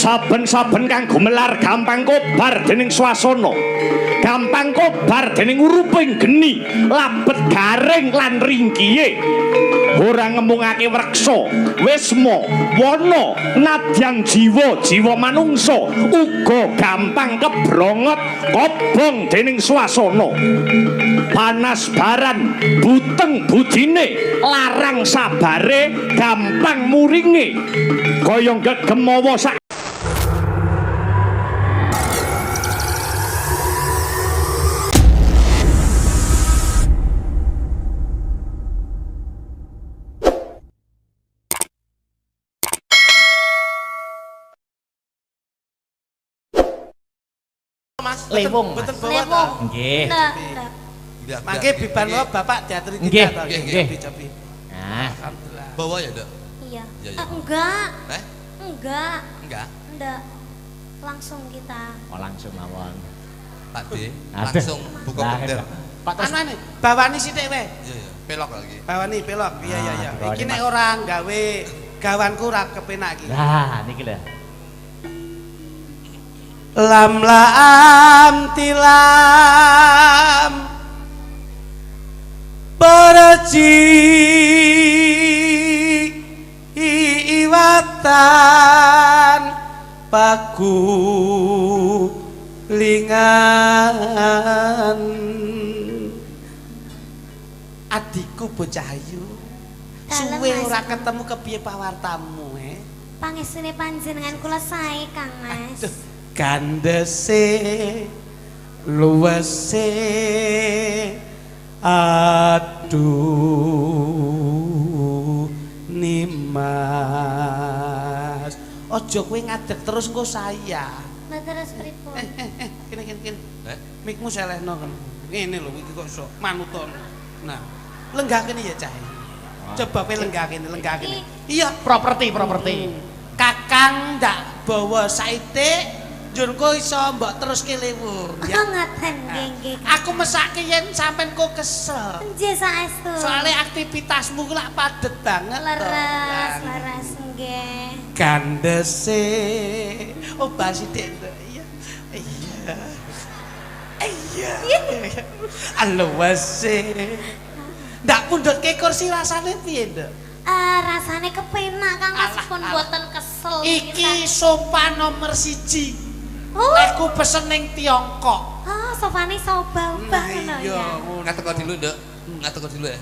saben-saben kang gumelar gampang kobar dening swasana, gampang kobar dening uruping geni, labet garing lan ringkiye. Ora ngemungake wreksa, wisma, wana, nadyan jiwa manungsa uga gampang kebrongot kobong dening swasana. Panas baran, buteng budine, larang sabare, gampang muringe. Kaya gegemawa sak Mas, Lewung. betul bawa ta? Nggih. Mangke biban wae Bapak diaturi Nggih, kita ta. nggih. Cobi. Nah, Alhamdulillah. Bawa ya, Dok? Iya. Iya, iya. Enggak. Enggak. Enggak. Langsung kita. oh langsung mawon. Pak D, Aduh. langsung buka Nah, bender. Pak Tos. Anane, bawani sithik wae. Iya, iya. Pelok lagi. Bawani pelok. Iya iya iya. bawani, Iki nek Mas. ora gawe gawanku ora kepenak iki. Nah, niki lho. Lam laam tilam Perci iwatan Paku lingan Adikku bocah ayu suwe ora ketemu kepiye pawartamu Pangesune panjenengan kula sae Kang Mas. Gandese luwese aduh nimas ojo kowe ngadeg terus engko saya Terus pripun? kene mikmu selehno kan ngene lho iki kok iso manuton nah lenggah kene ya cah coba kowe lenggah kene iya Properti. kakang ndak bawa saite Junko iso mbok terus kelewung ya. Ngaten nggih. Aku mesake yen sampean kok kesel. Nggih saestu. Soale aktivitasmu ku lak padet banget leres nggih. Gandese. Oh basithik. Iya. Iya. Alwase. Ndak pundhutke kursi rasane piye, Nduk? Rasane kepenak Kang Mas pun mboten kesel. Iki sofa nomor 1. Oh. Aku pesen ning Tiongkok. Oh, sofane soba ubah ngono ya. Ngatek dulu, Nduk. Ngatek dulu ya.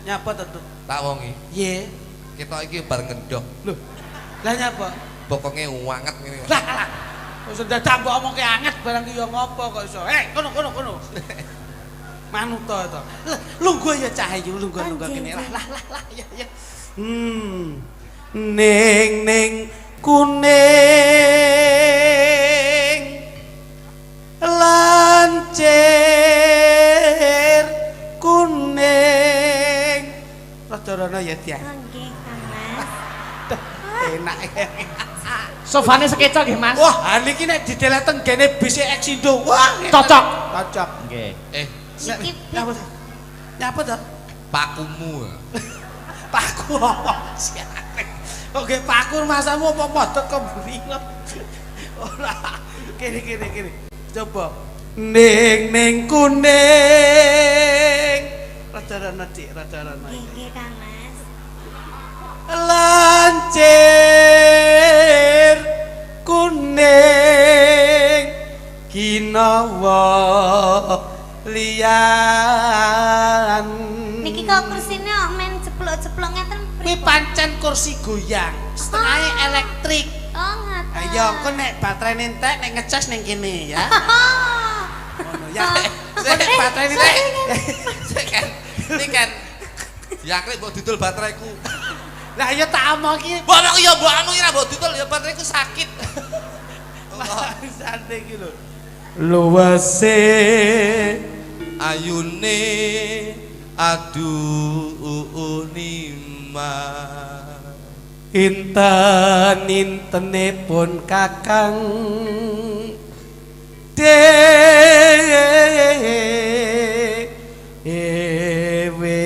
Nyapa to, Nduk? Tak wongi. Ye. Kita iki bar ngendok. Lho. Lah nyapa? Bokonge wanget ngene. Lah. Wis dadak mbok omongke anget barang ki ya ngopo kok iso. Kono. Manut to. Lungguh ya Cahayu, lungguh kene. Lah ya. Ning kuning lancir kuning rada-rada ya dia Nggih Kang Mas. enak Sofane sekeca nggih, Mas. wah niki nek didelek teng gene bis Eksindo wah Cocok. nggih Niki nyapa to Pakumu. paku oke paku masamu apa modot kok beringot ora kene coba ning kuning rada-rada dik rada-rada Nggih Kang Mas. lancir kuning ginawa liyan Niki kok kursine kok men jeblok-jeblok ngeten kuwi pancen kursi goyang setengahnya elektrik Oh, ngaten. ayo engko nek baterai entek nek ngecas ning kene ya ngono ya baterai entek Ini kan diakrek mbok didol bateraiku. lah ya tak omong iki Mbok anu ya mbok anu ora mbok didol ya bateraiku sakit. sante iki lho luwese Ayune aduh nima intenipun kakang dewe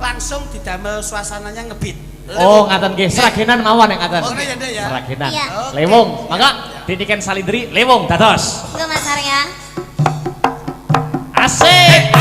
langsung didamel suasananya ngebit. Oh, ngaten nggih. Seragenan mawon nek ngaten. Oh, ya, Ndek ya. Seragenan. Iya. Lewung, mangga diniken salindri lewung dados. Enggak Mas Arya. Asik.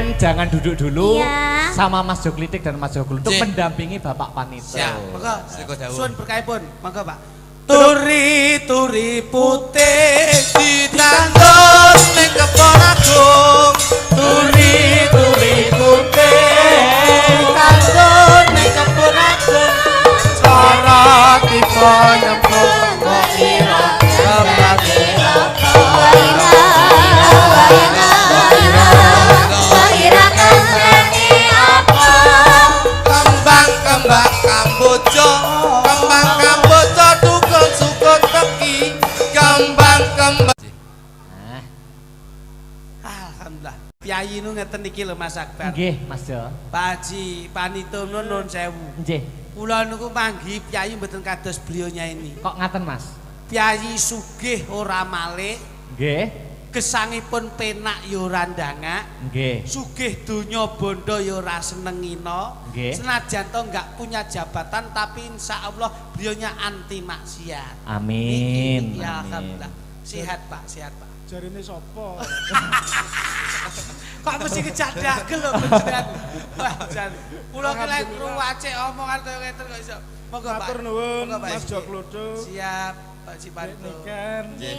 Jenengan jangan duduk dulu Iya. sama Mas Joklitik dan Mas Jogul untuk Cik. mendampingi Bapak Panito. Siap. Monggo. Siko dawuh. Suwun berkahipun. Monggo, Pak. Turi putih Ditandon ning kebon agung. turi putih Ditandon ning kebon agung. Cara tiba nyemplung kok ira kembali. Kembang kamboja, kembang kamboja tukul sukut teki. Kembang. Alhamdulillah. Piyayi nu ngeten iki lho Mas Akbar. Nggih, Mas Jo. Pak Haji Panito nuwun sewu. Nggih. Kula niku manggi piyayi mboten kados beliaunya ini. Kok ngaten, Mas? Piyayi sugih ora malih, Nggih. gesangipun penak ya ora ndangak. Nggih. Sugih donya bondo ya ora senengina. Nggih. Senajan to enggak punya jabatan tapi insya Allah beliaunya anti maksiat. Amin. Niki, ya Amin. alhamdulillah. Sehat Pak, sehat Pak. Jarine sapa? Kok mesti kejak dagel lho panjenengan. Wah, jan. Kula ki lek ruwace omongan kaya ngeten kok iso. Monggo Pak. Matur nuwun Monggo, Pak. Mas Joklodo. Siap, Pak Cipanto. Niken Nggih.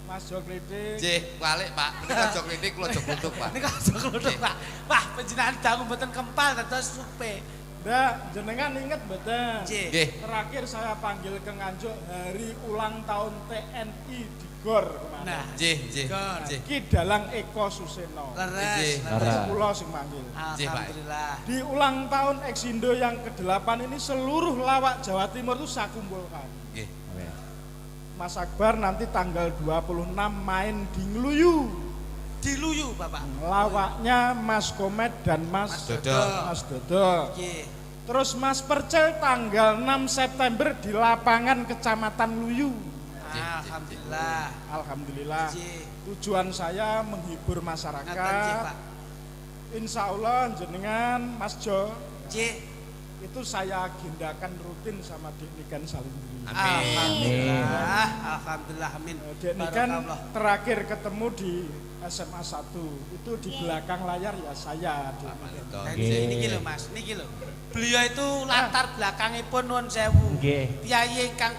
Mas Joklitik. Nggih, balik Pak. Menika jok klinik kula jok butuh Pak. Nika aja kluduk Pak. Wah, panjenengan dangu mboten kempal dados supe. Ndak, jenengan inget mboten? Nggih. Nggih. Terakhir saya panggil ke Nganjuk hari ulang tahun TNI di GOR kemarin. Nah, Nggih, nggih. Gor. Nggih. Ki Dalang Eko Suseno. leres. Nggih. leres. Kula sing manggil. Alhamdulillah. Di ulang tahun Eksindo yang ke-8 ini seluruh lawak Jawa Timur itu saya kumpulkan. Nggih. Mas Akbar nanti tanggal 26 main di Ngluyu. Diluyu Bapak. Lawaknya Mas Komet dan Mas Dodo. Mas Dodo. Nggih. Terus Mas Percel tanggal 6 September di lapangan Kecamatan Luyu. Alhamdulillah. Alhamdulillah. Nggih. Tujuan saya menghibur Ngaten nggih, masyarakat. Pak. Insya Allah jenengan Mas Jo Nggih. itu saya agendakan rutin sama Dek Niken Salindri. Amin. Alhamdulillah. Alhamdulillah amin. Dek Niken Barakallah. terakhir ketemu di SMA 1 itu di belakang layar ya saya Dek Niken. Nah, Nggih. niki lho Mas, niki lho. Beliau itu latar belakangipun nuwun sewu. Nggih. Piyayi ingkang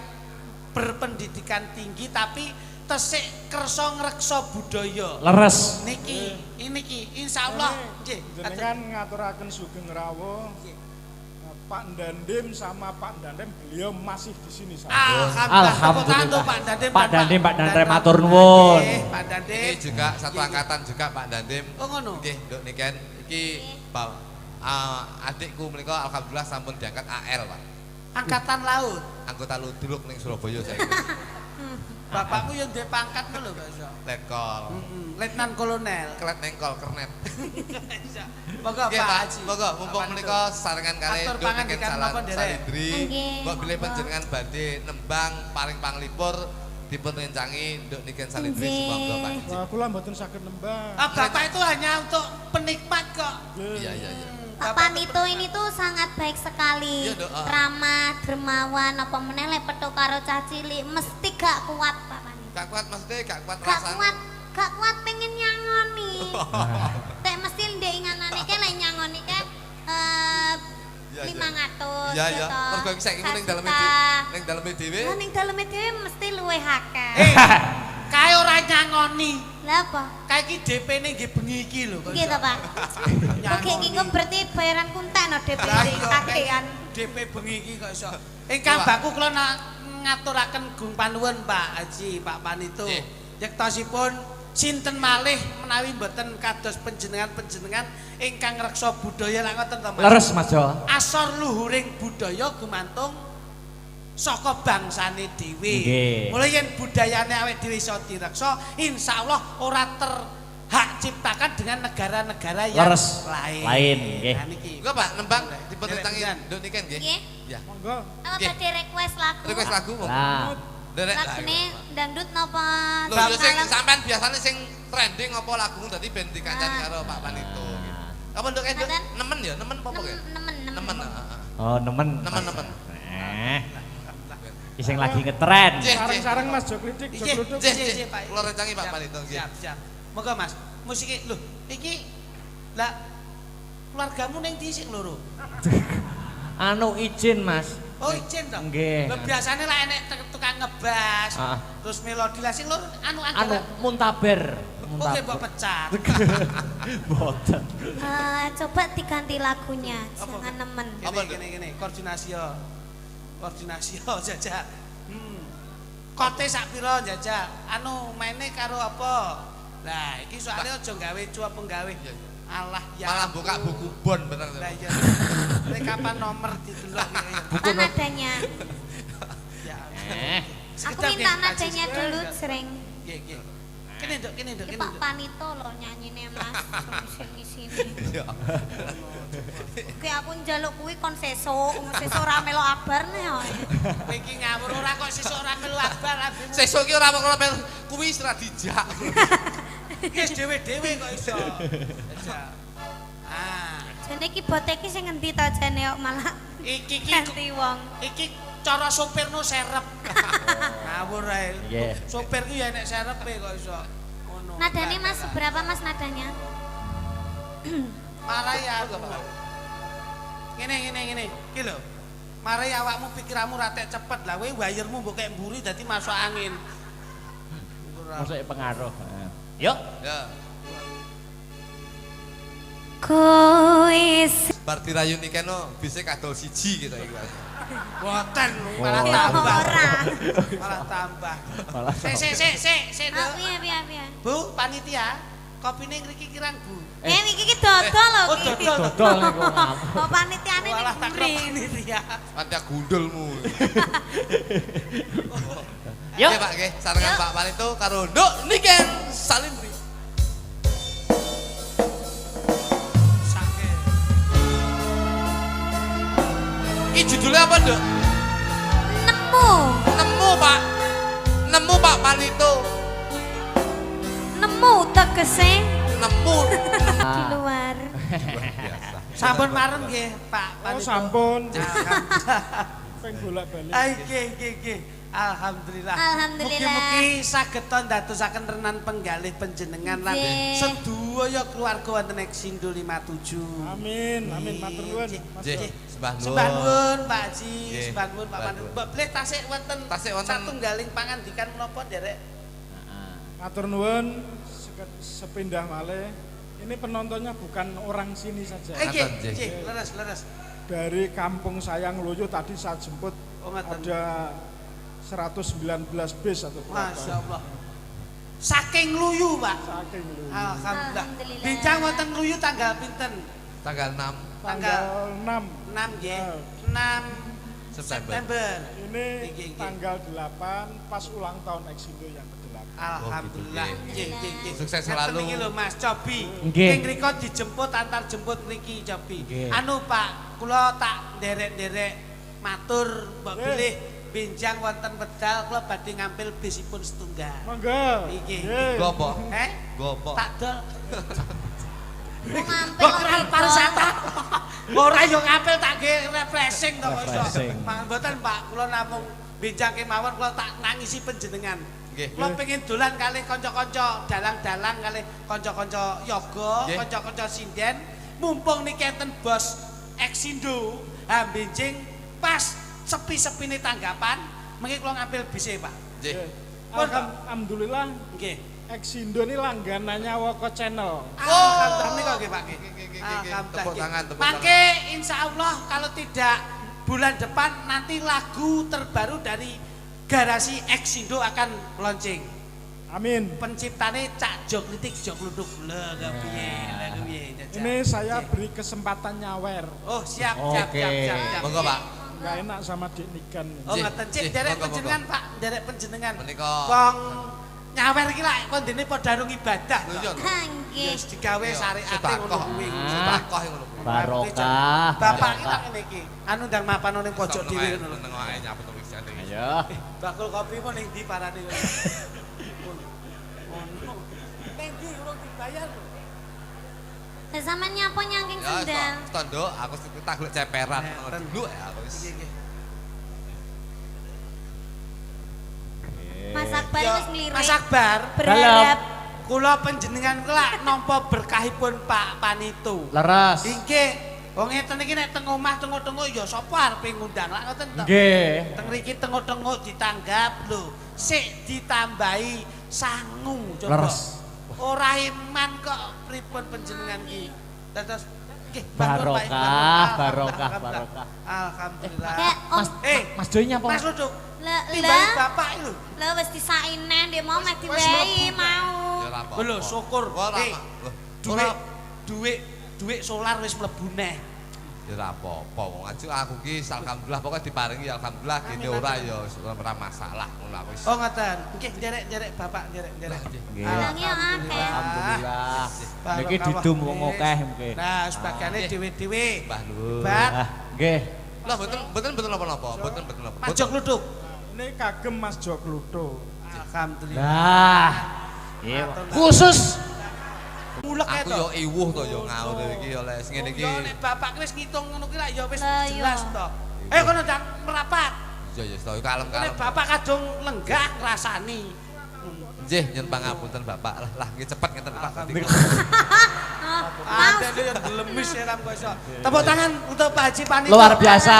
berpendidikan tinggi tapi tesik kersa ngreksa budaya. Leres. Niki insyaallah nggih. Jenengan ngaturaken sugeng rawuh Pak Dandim sama Pak Dandem beliau masih di sini saya. Alhamdulillah. Tepuk tangan tuh, Alhamdulillah. Pak Dandim. Pak dan Dandim, Pak Dandem, dan matur nuwun. Nggih, Pak Dandim. Ini juga satu angkatan juga Pak Dandim. Oh ngono. Nggih, Nduk Niken iki adikku menika alhamdulillah sampun diangkat AL, Pak. Angkatan laut. Anggota Ludruk ning Surabaya saya. Bapakku yang duwe pangkat lho Pak iso. Letkol. Letnan Kolonel. Klet nengkol kernet. Monggo Nggih, Pak Pak. Haji. Monggo mumpung menika sarengan kalih Atur Nduk Niken pangandikan napa, Derek? Salindri. Nggih, Mbok bilih monggo. panjenengan badhe nembang paring panglipur dipun rencangi Nduk Niken Salindri Nggih. sumangga Pak Haji. Wah, kula mboten saged nembang. Bapak itu hanya untuk penikmat kok. Iya, iya, iya. Pak Panito ini tuh sangat baik sekali. Iya, Dok. Ramah, dermawan, apa meneh lek petuk karo cah cilik mesti gak kuat Pak Panito. Gak kuat maksudnya, gak kuat Gak rasanya. kuat, gak kuat pengen nyangoni. Tek mesti ndek inganane ke lek nyangoni ke Iya, iya. 500 Iya, iya. gitu. Mergo iki saiki ning daleme ning daleme dhewe. Lah ning daleme dhewe mesti luwih akeh. Kae ora nyangoni. Lah apa? Kae iki DP-ne nggih bengi iki lho kok. Nggih to, Pak. Oke, iki kok berarti bayaran kunten DP kakean. DP bengi iki kok iso. Ingkang baku kula ngaturaken gung panuwun Pak Haji, Pak Panito. Nggih. Yektosipun sinten malih menawi mboten kados panjenengan-panjenengan ingkang ngreksa budaya lak ngoten to Mas. Leres, Mas Jo. Asor luhuring budaya gumantung saka bangsane dhewe. Nggih. Mulai yen budayane awake dhewe iso direksa, insyaallah ora terhak ciptakan dengan negara-negara yang Leres. lain. Lain, nggih. Nah, niki. Enggak, Pak, nembang dipun Derek, rencangi pisan. Nduk Niken nggih. Nggih. Ya. Monggo. Apa Nggih. tadi request lagu? Request lagu monggo. Lah, Derek. Lagune dangdut napa? Lho yo sing Malam? sampean biasanya sing trending apa lagu dadi ben dikancani karo Pak Panito. Apa Nduk Nduk Ngaten? nemen ya, nemen apa ya? Nemen. Nemen. heeh. oh nemen. Nemen. Iseng lagi ngetren. Nggih, nggih. Sareng-sareng Mas Joklitik, Nggih, Joklodo. Nggih, nggih, nggih. Pak. Kula rencangi Pak Siap, Panito nggih. Siap, siap. Moga Mas, musik lho iki Lah keluargamu ning ndi sing loro? Anu izin Mas. Oh izin toh? Nggih. Lah biasane lah enek tukang ngebas, Ah. terus melodi lah sing loro anu Anu muntaber. Oke mbok pecat. Boten. Coba diganti lagunya, Apa? jangan nemen. Apa tuh? Gini, koordinasi yo. Koordinasi yo jajak. Kote sak pira jajak? Anu maine karo apa? Lah iki soalnya aja gawe cuap penggawe. Iya, iya. Allah ya. Malah ampun. buka buku bon bener. Lah iya. Nek kapan nomor didelok iki. Apa nadanya? Ya. Aku minta nadanya dulu, sering. Nggih, nggih. Kene nduk, kene nduk, Ini kene Pak nduk. Panito loh nyanyine Mas, sini-sini. Iya. Oke, aku njaluk kuwi kon sesuk ora melok abar nih. Kowe iki ngawur ora kok sesuk ora melu abar abimu. Sesuk ki ora kok kuwi wis ra dijak. Wis dhewe-dhewe kok iso. Jajak. Ah, Jane iki bote iki sing ngendi to jane kok malah iki ganti wong. iki cara sopirno serep. Ngawur ae. Nggih. Sopir ku ya enek serepe kok iso. Ngono. Nadane Mas seberapa Mas nadanya? Marai aku. Ngene. Iki lho. Marai awakmu pikiranmu ratek cepet lah kowe wayermu mbok kek mburi dadi masuk angin. Masuk pengaruh. Yuk. Ya. Kowe Bar dirayuni kene bise kadol siji gitu iki. Boten malah tambah. Malah tambah. Malah Sik, Oh, Duk. piye. Bu, panitia, kopine ngriki kirang, Bu. Iki dodol lho Oh, iki. dodol. dodol niku ngam. Oh, panitiane ning Malah tak mburi. panitia. Pati gundulmu. Yuk. Oke Pak nggih, sarengan Pak Panito karo Nduk Niken Salindri. Sake. Iki judulnya apa, Nduk? Nemu. Nemu Pak Panito. Nemu tegese Nemu. di luar. Biasa. Sampun marem nggih, Pak Oh Panito. sampun, Alhamdulillah. peng bolak-balik. Nggih. Alhamdulillah. Alhamdulillah. Mugi-mugi saged ndadosaken renan penggalih panjenengan lan Nggih. sedaya keluarga wonten Eksindo 57. Amin, matur nuwun. Nggih. Mas Nggih, Bro. sembah nuwun. Sembah nuwun Pak Ji, Nggih, sembah nuwun Pak sembah Pandu. nuwun. Mbak Bleh tasik wonten satunggaling pangandikan menapa nderek? Matur nuwun, sepindah malih. Ini penontonnya bukan orang sini saja. Nggih, Nggih. nggih, leres. Dari kampung saya Ngluyu tadi saya jemput Oh, ngoten. ada 119 bis atau berapa. Masya Allah. Saking Luyu, Pak. Saking Ngluyu. Alhamdulillah. Alhamdulillah. Bincang wonten Luyu tanggal pinten? Tanggal 6 Tanggal 6. 6 nggih. Ya. 6 September. September. Ini Nggih. tanggal 8 pas ulang tahun Eksindo yang ke-8. Alhamdulillah. Oh, gitu, Nggih. Sukses selalu. Iki lho Mas Cobi. Nggih. King Riko dijemput antar jemput mriki Cobi. Nggih. Anu Pak, kula tak nderek-nderek matur Mbak Nggih. Bilih benjang wonten wedal kula badhe ngambil bisipun setunggal. Monggo. Nggih. Nggih. Go apa? Go apa? Tak dol. Mau ngampil Kok kok ora gitu. pariwisata. Ora yo ngapil tak nggih refreshing to kok iso. Refreshing. Mboten Pak, kula namung benjang kemawon kula tak nangisi panjenengan. Nggih. Kula pengen dolan kalih kanca-kanca dalang-dalang kalih kanca-kanca yoga, Nggih. kanca-kanca sinden, mumpung niki enten bos Eksindo, ha benjing pas sepi-sepine tanggapan, mengki kula ngambil bise, Pak. Nggih. Alhamdulillah Nggih. Eksindo ini langganannya Woko Channel. Alhamdulillah niku nggih, Pak. Tepuk tangan, tepuk Mangke insyaallah kalau tidak bulan depan nanti lagu terbaru dari Garasi Eksindo akan launching. Amin. Penciptane Cak Jok Litik Jok Luduk. Lah piye. Ini saya beri kesempatan nyawer. Oh, siap. Oke. Monggo Pak. Nggak enak sama Dik Niken. Oh, Nggih, ngoten cik nggih, derek monggo, panjenengan, Pak, derek panjenengan. Menika. Wong nyawer iki lak kon dene padha nang ibadah. Lho iya. Nggih. Wis digawe syariate ngono Sedekah. kuwi. Sedekah ngono. Barokah. Bapak iki barokah. lak ngene iki. Anu ndang mapan ning pojok dhewe ngono lho. Neng wae nyapet wis ate. Ayo. Bakul kopi mo ning ndi parane. Ono. Ning ndi urung dibayar lho. Lah sampean nyapa nyangking Ya, sendal? tondo aku tak golek ceperan Neten. dulu ya aku wis. Nggih. Mas Akbar Ya, wis nglirik. Mas Akbar, Berharap kula panjenengan kula nampa berkahipun Pak Panitu. Leres. Inggih, wong ngeten iki nek teng omah tengok-tengok ya sapa arepe ngundang lak ngoten to. Nggih. Teng mriki tengok-tengok ditanggap lho, sik ditambahi sangu coba. Leres. Ora iman kok pripun panjenengan iki. Dados nggih matur, Pak. Barokah. Alhamdulillah. Mas Doi nyapa? Mas Luduk. Timbali Lah, bapak lho. lah wis disaine ndek mau mek diwehi mau. Ya ora apa-apa. Lho syukur. Ora Duit solar wis mlebu neh. Ya ora apa-apa wong aku ki alhamdulillah pokoke diparingi ya alhamdulillah gene ora ya ora masalah ngono wis. Oh ngoten. Nggih nderek bapak nderek. Nggih. Langi yo akeh. Alhamdulillah. Barokah. Niki didum wong akeh nggih. Nah, sebagiannya dhewe-dhewe. Mbah Nur. Bat, Nggih. Lah mboten napa-napa, mboten napa. Mas Jok Luduk. Ini kagem Mas Jok Ludo. Alhamdulillah. Nah. Iya. Khusus Mulek Aku to. yo iwuh to yo ngawur iki oleh sing ngene iki. Yo nek bapak wis ngitung ngono ki lak ya wis Lah, iya. jelas to. Ayo kono dan merapat. Ya ya to Nek kalem-kalem. bapak kadung lenggah ngrasani. Nggih nyun pangapunten Bapak. Lah nggih cepet ngeten Pak. Ada yang gelemis ya kan kok iso. Tepuk tangan untuk Pak Haji Panitia. luar biasa.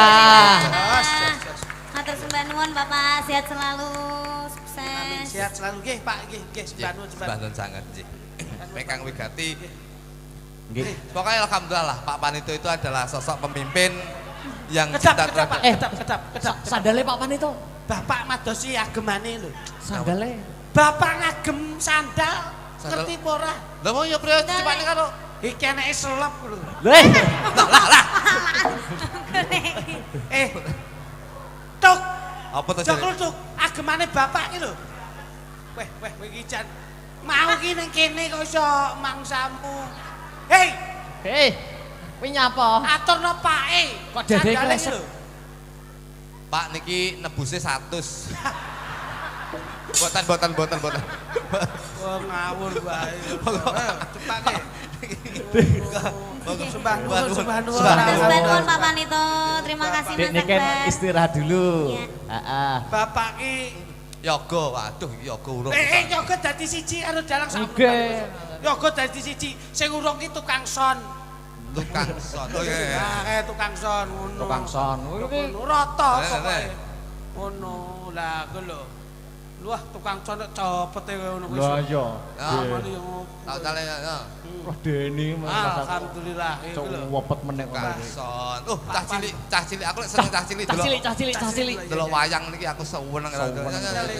Matur sembah nuwun Bapak, sehat selalu, Amin. sukses. Sehat selalu nggih Pak nggih sembah nuwun Sembah nuwun sanget nggih. Mekang Wigati. Nggih. Pokoknya alhamdulillah lah Pak Panito itu adalah sosok pemimpin yang Kedap cinta Pak. terhadap Kedap. Sandale Pak Panito. Bapak madosi agemane lho. Sandale. Bapak ngagem sandal, Sandal? ngerti apa ora? Lah mau yo priyo cipane karo Iki anake selep lho. Leh. Tok. apa to Jok jare? Luduk, agemane bapak iki lho. Weh iki jan mau ki ning kene kok iso mangsamu. Hei, Hei. Kuwi nyapa? aturno pake. Kok dede Sandale kresek? iki lho. Pak niki nebuse 100. Boten. Wah ngawur wae. Cepat nih. Sembah nuwun. Matur sembah nuwun Pak Panito. Terima kasih Dek Mas niki Akbar. istirahat dulu. Iya. Heeh. Bapak ki Yoga, waduh iki yoga urung. yoga dadi siji karo dalang sak. Nggih. Yoga dadi siji. Sing urung ki tukang son. Tukang son. Oh iya. Tukang son ngono. Tukang son. Kuwi Ngono rata Nek, pokoke. nek. Ngono. Lah ku lho. Luah tukang son cepete kowe ngono Lah iya. Amane yo. Tak cale ya. Wah Deni masak Alhamdulillah iku lho. wepet meneh Tukang ngono. son. Cah cilik. Aku lek seneng cah cilik delok. Cah cilik. Delok wayang niki aku seneng. Jale.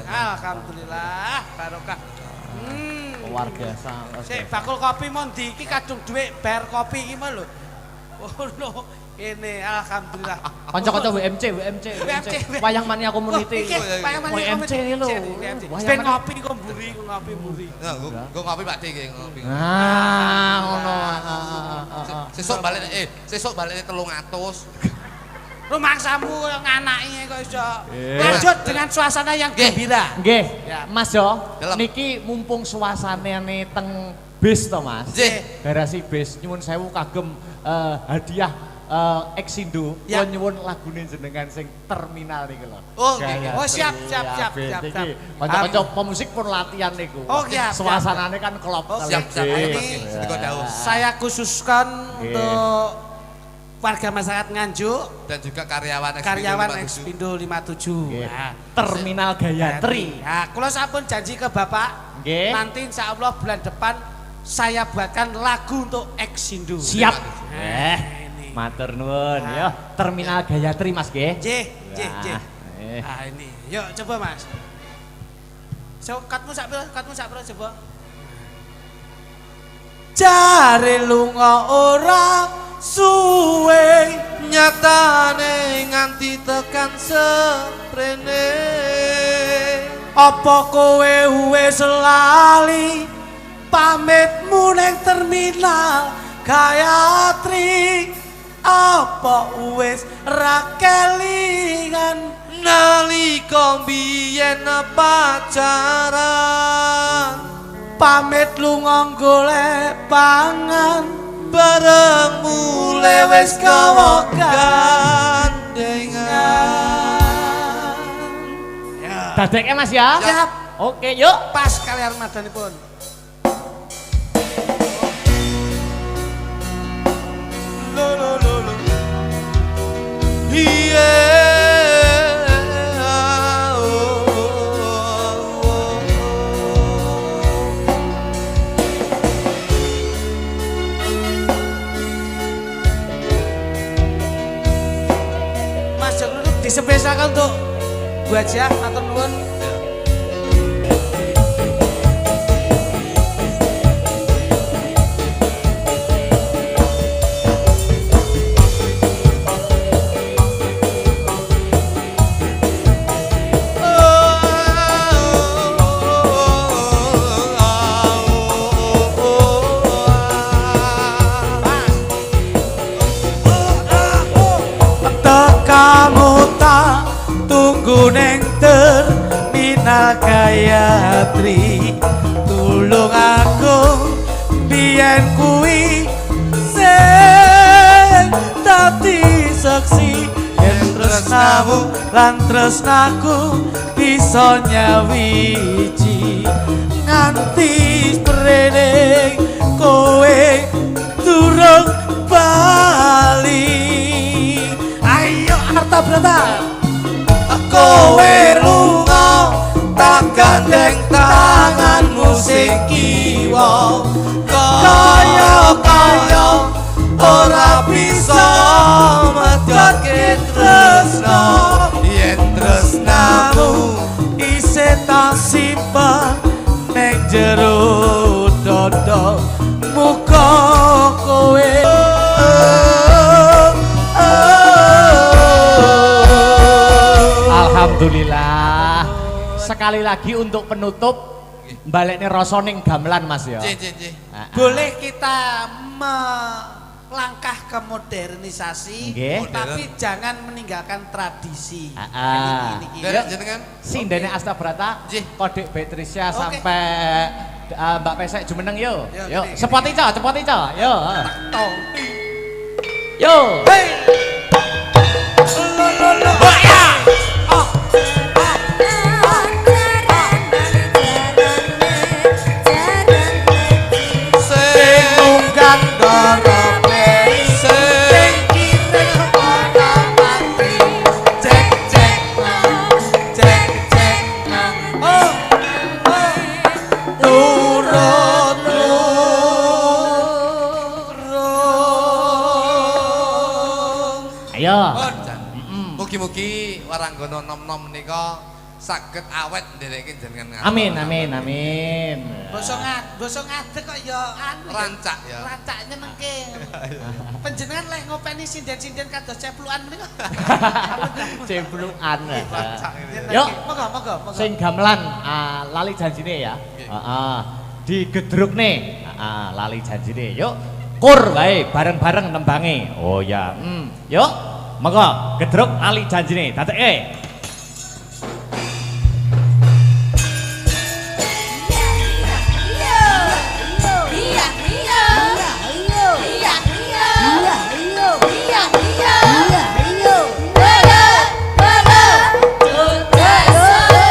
Alhamdulillah barokah. Luar biasa. Sik bakul kopi mon ndi iki kadung dhuwit bar kopi iki mah lho. Oh no, ini alhamdulillah. Kanca-kanca WMC. Wayang Mania Community. Iki wayang mania WMC lho. Ben ngopi kok mburi. Ya, gua ngopi Pak Dik ngopi. Ah, ngono. Sesuk balik 300. Rumangsamu yang nganaki kok iso. Lanjut dengan suasana yang gembira. Nggih, Ya. Mas yo. Dalam. Niki mumpung suasanane teng bis to, Mas. Nggih. Garasi bis nyuwun sewu kagem hadiah Exindo. Ya. Kula nyuwun lagune jenengan sing terminal niku lho. Oh, nggih. Gaya Oh, siap. Iki kanca-kanca pemusik pun latihan niku. Oh, siap. Suasanane kan klop Oh, kali siap. bis. Mas, Diko dawuh. Saya khususkan Nggih. untuk warga masyarakat Nganjuk, Dan juga karyawan karyawan Expindo 57. Expindo 57. Nggih. Nah, Terminal Gayatri. Nah, kula sampun janji ke Bapak, Nggih. nanti insya Allah bulan depan saya buatkan lagu untuk Expindo. Siap. Ini. Matur nuwun ya. Terminal Gayatri Mas nggih. J. Nah, Ah ini, yuk coba Mas. So, katmu sak pira coba. Jare lunga ora suwe Nyatane nganti tekan seprene. apa kowe wis lali pamitmu ning terminal Gayatri apa wis ra kelingan Nalika biyen pacaran pamit lunga golek pangan bareng mulai wis gawa gandengan. ya Dadekke Mas ya. siap Oke, yuk. pas kalian madanipun Mas Joko disepesialkan untuk Bu Hajiah atau nuwun. Kamu tak tunggu neng terminal Gayatri, tulung aku biyen kuwi sing dadi saksi yen tresnamu lan tresnaku bisa nyawiji nganti sprene kowe durung bali. Harta berata kowe lunga tak gandeng tanganmu sing kiwa kaya ora bisa medhotke tresna yen tresnamu isih tak simpen ning jero dada muga kowe Alhamdulillah. Sekali lagi untuk penutup balekne rasa ning gamelan Mas ya. Boleh kita melangkah ke modernisasi, tapi jangan meninggalkan tradisi. Jenengan Sindene Astabrata, Kodik Beatricia sampai Mbak Pesek Jumeneng yo. Yo, cepot ica. Yo. Yo. Hey. Mugi-mugi waranggono nom-nom menika saged awet ndereke jenengan. Amin. Basa ngadeg kok ya anu. Rancak ya. Rancak nyenengke. Panjenengan leh ngopeni sinden-sinden kados ceplukan menika. Ceplukan. Yo, Yuk, monggo. sing gamelan lali janjine ya. Heeh. Digedrukne. Lali janjine. Yuk, kur wae bareng-bareng nembange. Oh ya. Yuk. Monggo gedruk lali janjine. Dadekke. Jogja Solo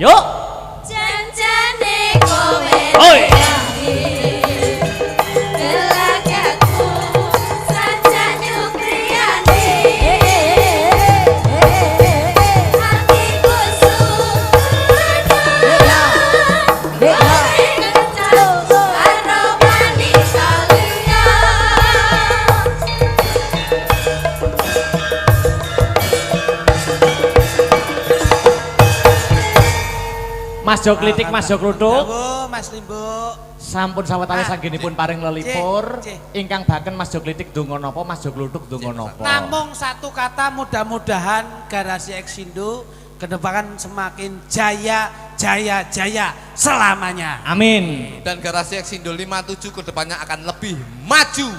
Yuk. Janjane kowe Oi. gelagatku saja nyukriyane hatiku Mas Jo Klitik, Mas Jo Kluthuk. Dawa Mas Limbo. Sampun sawetawis anggenipun paring lelipur. Cih. Ingkang baken Mas Jo Klitik donga napa, Mas Jo Kluthuk donga napa. Namung satu kata, mudah-mudahan Garasi Eksindo kedepan semakin jaya selamanya. Amin. Dan Garasi Eksindo 57 ke depannya akan lebih maju.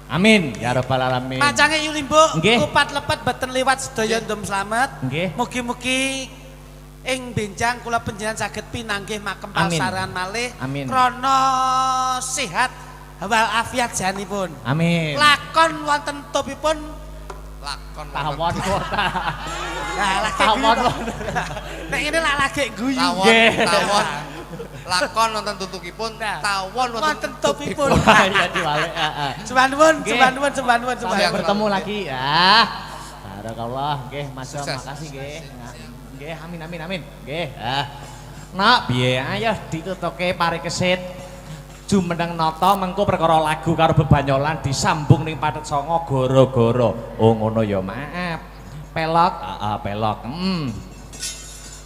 Amin ya rabbal alamin. Macange Yulimbo, Nggih. kupat lepet beten liwat sedaya ndem slamet. Nggih. Mugi-mugi ing benjang kula panjenengan saged pinanggih makem Amin. pasaran malih Amin. krana sehat walafiat janipun. Amin. Lakon wonten topipun Lakon Tawon kota. nah lagi Tawon guyu. wonten. Nek ngene lak lagi guyu. Tawon, Nggih. tawon. Lakon nonton tutukipun, Nah. tawon Wonten topipun. Wah, iya diwalek. Sembah nuwun, Nggih. sembah nuwun, sembah nuwun, sembah Sampai nuwun. bertemu lagi ya. Barakallah, nggih Mas Jo, Sukses. makasih nggih. Nggih, amin amin amin. Nggih. Nak piye ayo ditutuke pari kesit. Jumeneng nata mengko perkara lagu karo bebanyolan disambung ning pathet songo gara-gara. Oh ngono ya maaf. Pelok, pelok.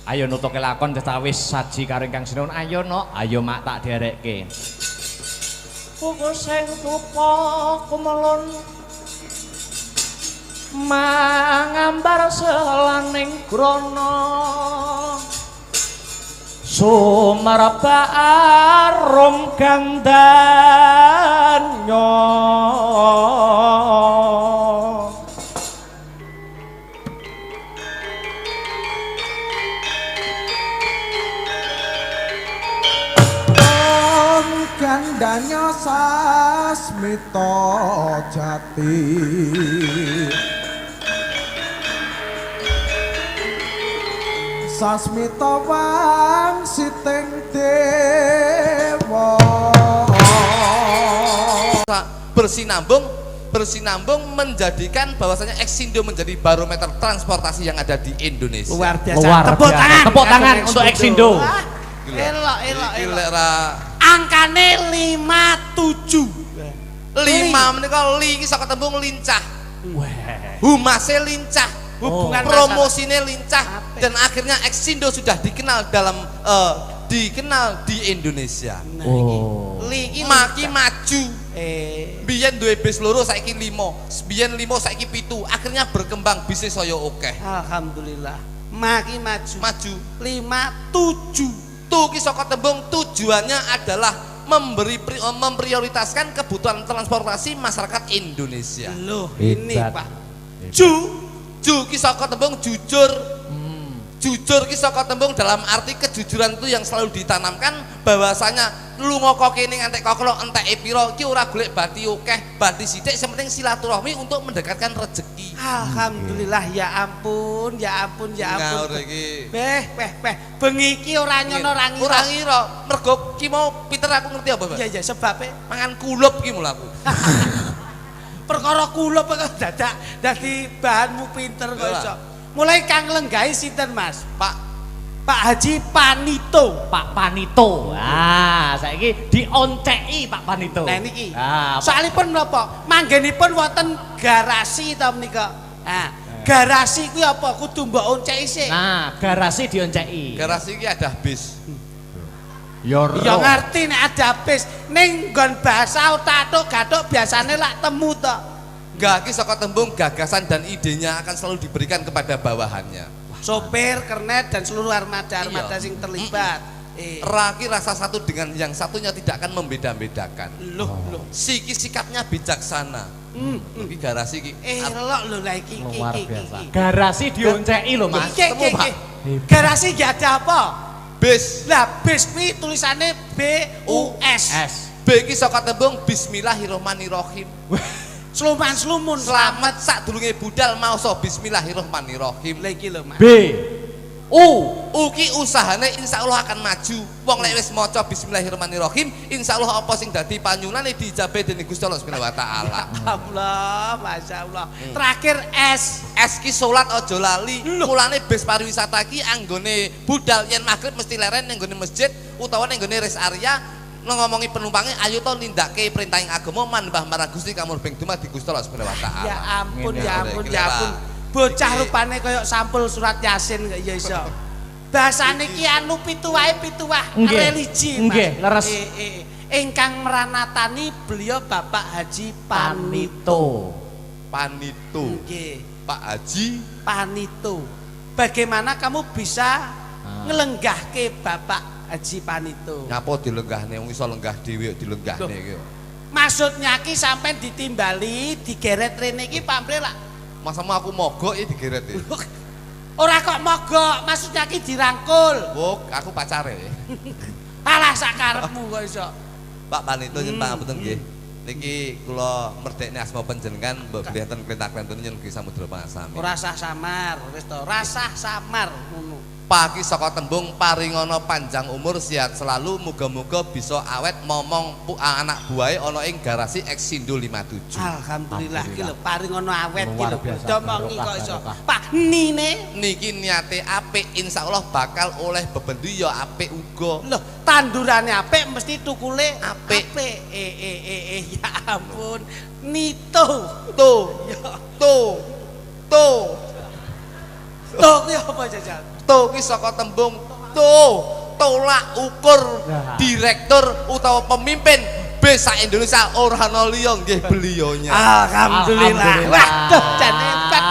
Ayo nutuke lakon wis saji karo ingkang sinuwun. Ayo no, ayo mak tak derekke. Pukul sing rupa kumelun mangambar selaning grana sumerba arum gandanya Gandanya sasmita jati sasmita wang siting dewa bersinambung menjadikan bahwasanya Eksindo menjadi barometer transportasi yang ada di Indonesia. Luar biasa. Luar Tepuk biasa. tangan. Tepuk tangan untuk Eksindo. Wah, Gila. Elok, Iki elok. lek ra Angkane 57. 5 menika li iki saka tembung lincah. Humase lincah, Hubungan promosine lincah Apik. dan akhirnya Eksindo sudah dikenal dalam dikenal di Indonesia. Oh. Li Maki maju. Biyen duwe bis loro saiki 5. Biyen 5 saiki 7. Akhirnya berkembang bisnis saya oke. Alhamdulillah. Maki maju. Maju. 57. Tuh ki saka tembung tujuannya adalah memprioritaskan kebutuhan transportasi masyarakat Indonesia. Loh, ini Hebat. Pak. Ju Ki saka tembung jujur. Jujur ki saka tembung dalam arti kejujuran itu yang selalu ditanamkan bahwasanya lunga kok kene ngantek koklo enteke pira ki ora golek bati akeh, bati sithik sing penting silaturahmi untuk mendekatkan rezeki. Alhamdulillah ya ampun, ya ampun, ya Ngawur ampun. iki. Beh. Bengi iki ora nyono ora ngira. Ora ngira, mergo ki mau pinter aku ngerti apa, Pak? Iya, iya, sebabnya Mangan kulup ki mulaku. perkara kula kok dadak dadi bahanmu pinter kok Iya. iso. Mulai kang lenggahi sinten Mas? Pak Pak Haji Panito. Pak Panito. Ah, saiki dionceki Pak Panito. Nah niki. Ah, Soalipun napa? Manggenipun wonten garasi ta menika. Nah, garasi kuwi apa? Kudu mbok onceki sik. nah, garasi dionceki. garasi iki ada bis. Ya Ya ngerti nek ada bis ning nggon bahasa otak-atuk biasane lak temu to. Enggak, ki saka tembung gagasan dan idenya akan selalu diberikan kepada bawahannya. Sopir, kernet dan seluruh armada-armada Iya. sing terlibat. Raki rasa satu dengan yang satunya tidak akan membeda-bedakan. Loh. Siki sikapnya bijaksana. Iki garasi ki. Elok lho lah iki. luar biasa. Garasi dionceki lho, Mas. Iki, Temu, Pak. Garasi gak ada apa? Bis. Lah bis kuwi tulisannya BUS. S. B ki saka tembung Bismillahirrahmanirrahim. Sluman-slumun Selamat sak durunge budal maoso Bismillahirrahmanirrahim. Lah iki lho Mas. B. Uki usahane insyaallah akan maju. Wong lek wis maca bismillahirrahmanirrahim, insyaallah apa sing dadi panyunane diijabahi dening Gusti Allah Subhanahu wa taala. Allah, masyaallah. Terakhir Es ki salat aja lali. Mulane bis pariwisata ki anggone budal yen magrib mesti leren ning nggone masjid utawa ning nggone rest area ngomongi penumpangnya ayo to nindake perintah agama manembah marang Gusti kamulbeng dumadi Gusti Allah Subhanahu wa taala. ya ampun, ya ampun, ya ampun. Bocah rupane kaya sampul surat Yasin kok ya iso. Bahasane ki anu pituwahe pituwah religi, Mas. Nggih, leres. Ingkang meranatani beliau Bapak Haji Panito. Panito. Nggih, Pak Haji Panito. Bagaimana kamu bisa ngelenggahke Bapak Haji Panito? Nyapa dilenggahne wong iso lenggah dhewe dilenggahne iki. Maksudnya ki sampean ditimbali, digeret rene iki pamrih lah. Masamu aku mogok iki digeret iki. Ora kok mogok, maksudnya ki dirangkul. Oh, aku pacare. Alah sakarepmu kok iso. Pak Panito nyen pangapunten nggih. Niki kula merdekne asma panjenengan mbok beliaten klentak-klentun nyen Ki Samudra Pangasami. Ora sah samar, wis to, rasah samar ngono. Pagi saka tembung paringono panjang umur sehat selalu muga-muga bisa awet momong anak buahe ana ing garasi Exindo 57. Alhamdulillah ki lho paring ana awet ki Luar lho. biasa, Domongi kok barokah, iso. barokah. Pak nine Niki niate apik insyaallah bakal oleh bebendu ya apik uga. lho tandurane apik mesti tukule Apik. Ya ampun. Nito. Tuh, Ya tuh, tuh. tuh ki apa jajal? Tuh ki saka tembung tolak ukur Nah. direktur utawa pemimpin bis sak Indonesia ora ana liya nggih beliaunya. Alhamdulillah. Waduh jan hebat.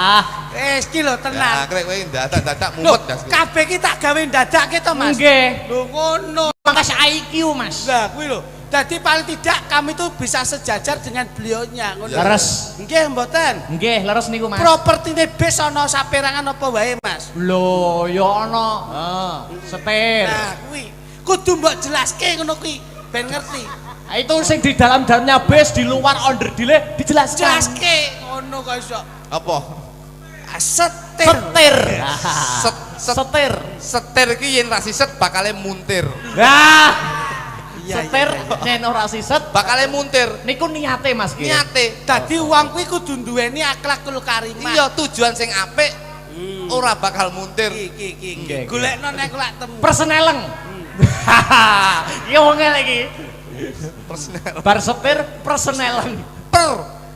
Wis ki lho Ya, tenang. krek kowe dadak-dadak Loh, mumet das. kabeh ki tak gawe ndadake to, Mas. Nggih. Lho ngono. Mangkas IQ, Mas. Lah kuwi lho. Jadi paling tidak kami itu bisa sejajar dengan beliaunya. Ngono. Leres. Nggih mboten. Nggih, leres niku, Mas. Propertine bis ana saperangan apa wae, Mas. Lho, ya ana. Setir. Nah, kuwi kudu mbok jelaske ngono kuwi ben ngerti. Nah, itu sing di dalamnya bis, di luar onderdile dijelaskan. Jelaske ngono kok iso. Apa? Setir. Setir. Setir. Setir ki yen ra siset bakale muntir. Nah, Iya, setir iya, yen ora siset Bakale muntir. niku niate, Mas nggih. Niate. Dadi wong kuwi kudu duweni akhlakul karimah. Iya, tujuan sing apik ora bakal muntir. Iki. Nggih, Golekno nek lak temu. Perseneleng. Iki wong iki. Personel. Bar setir perseneleng.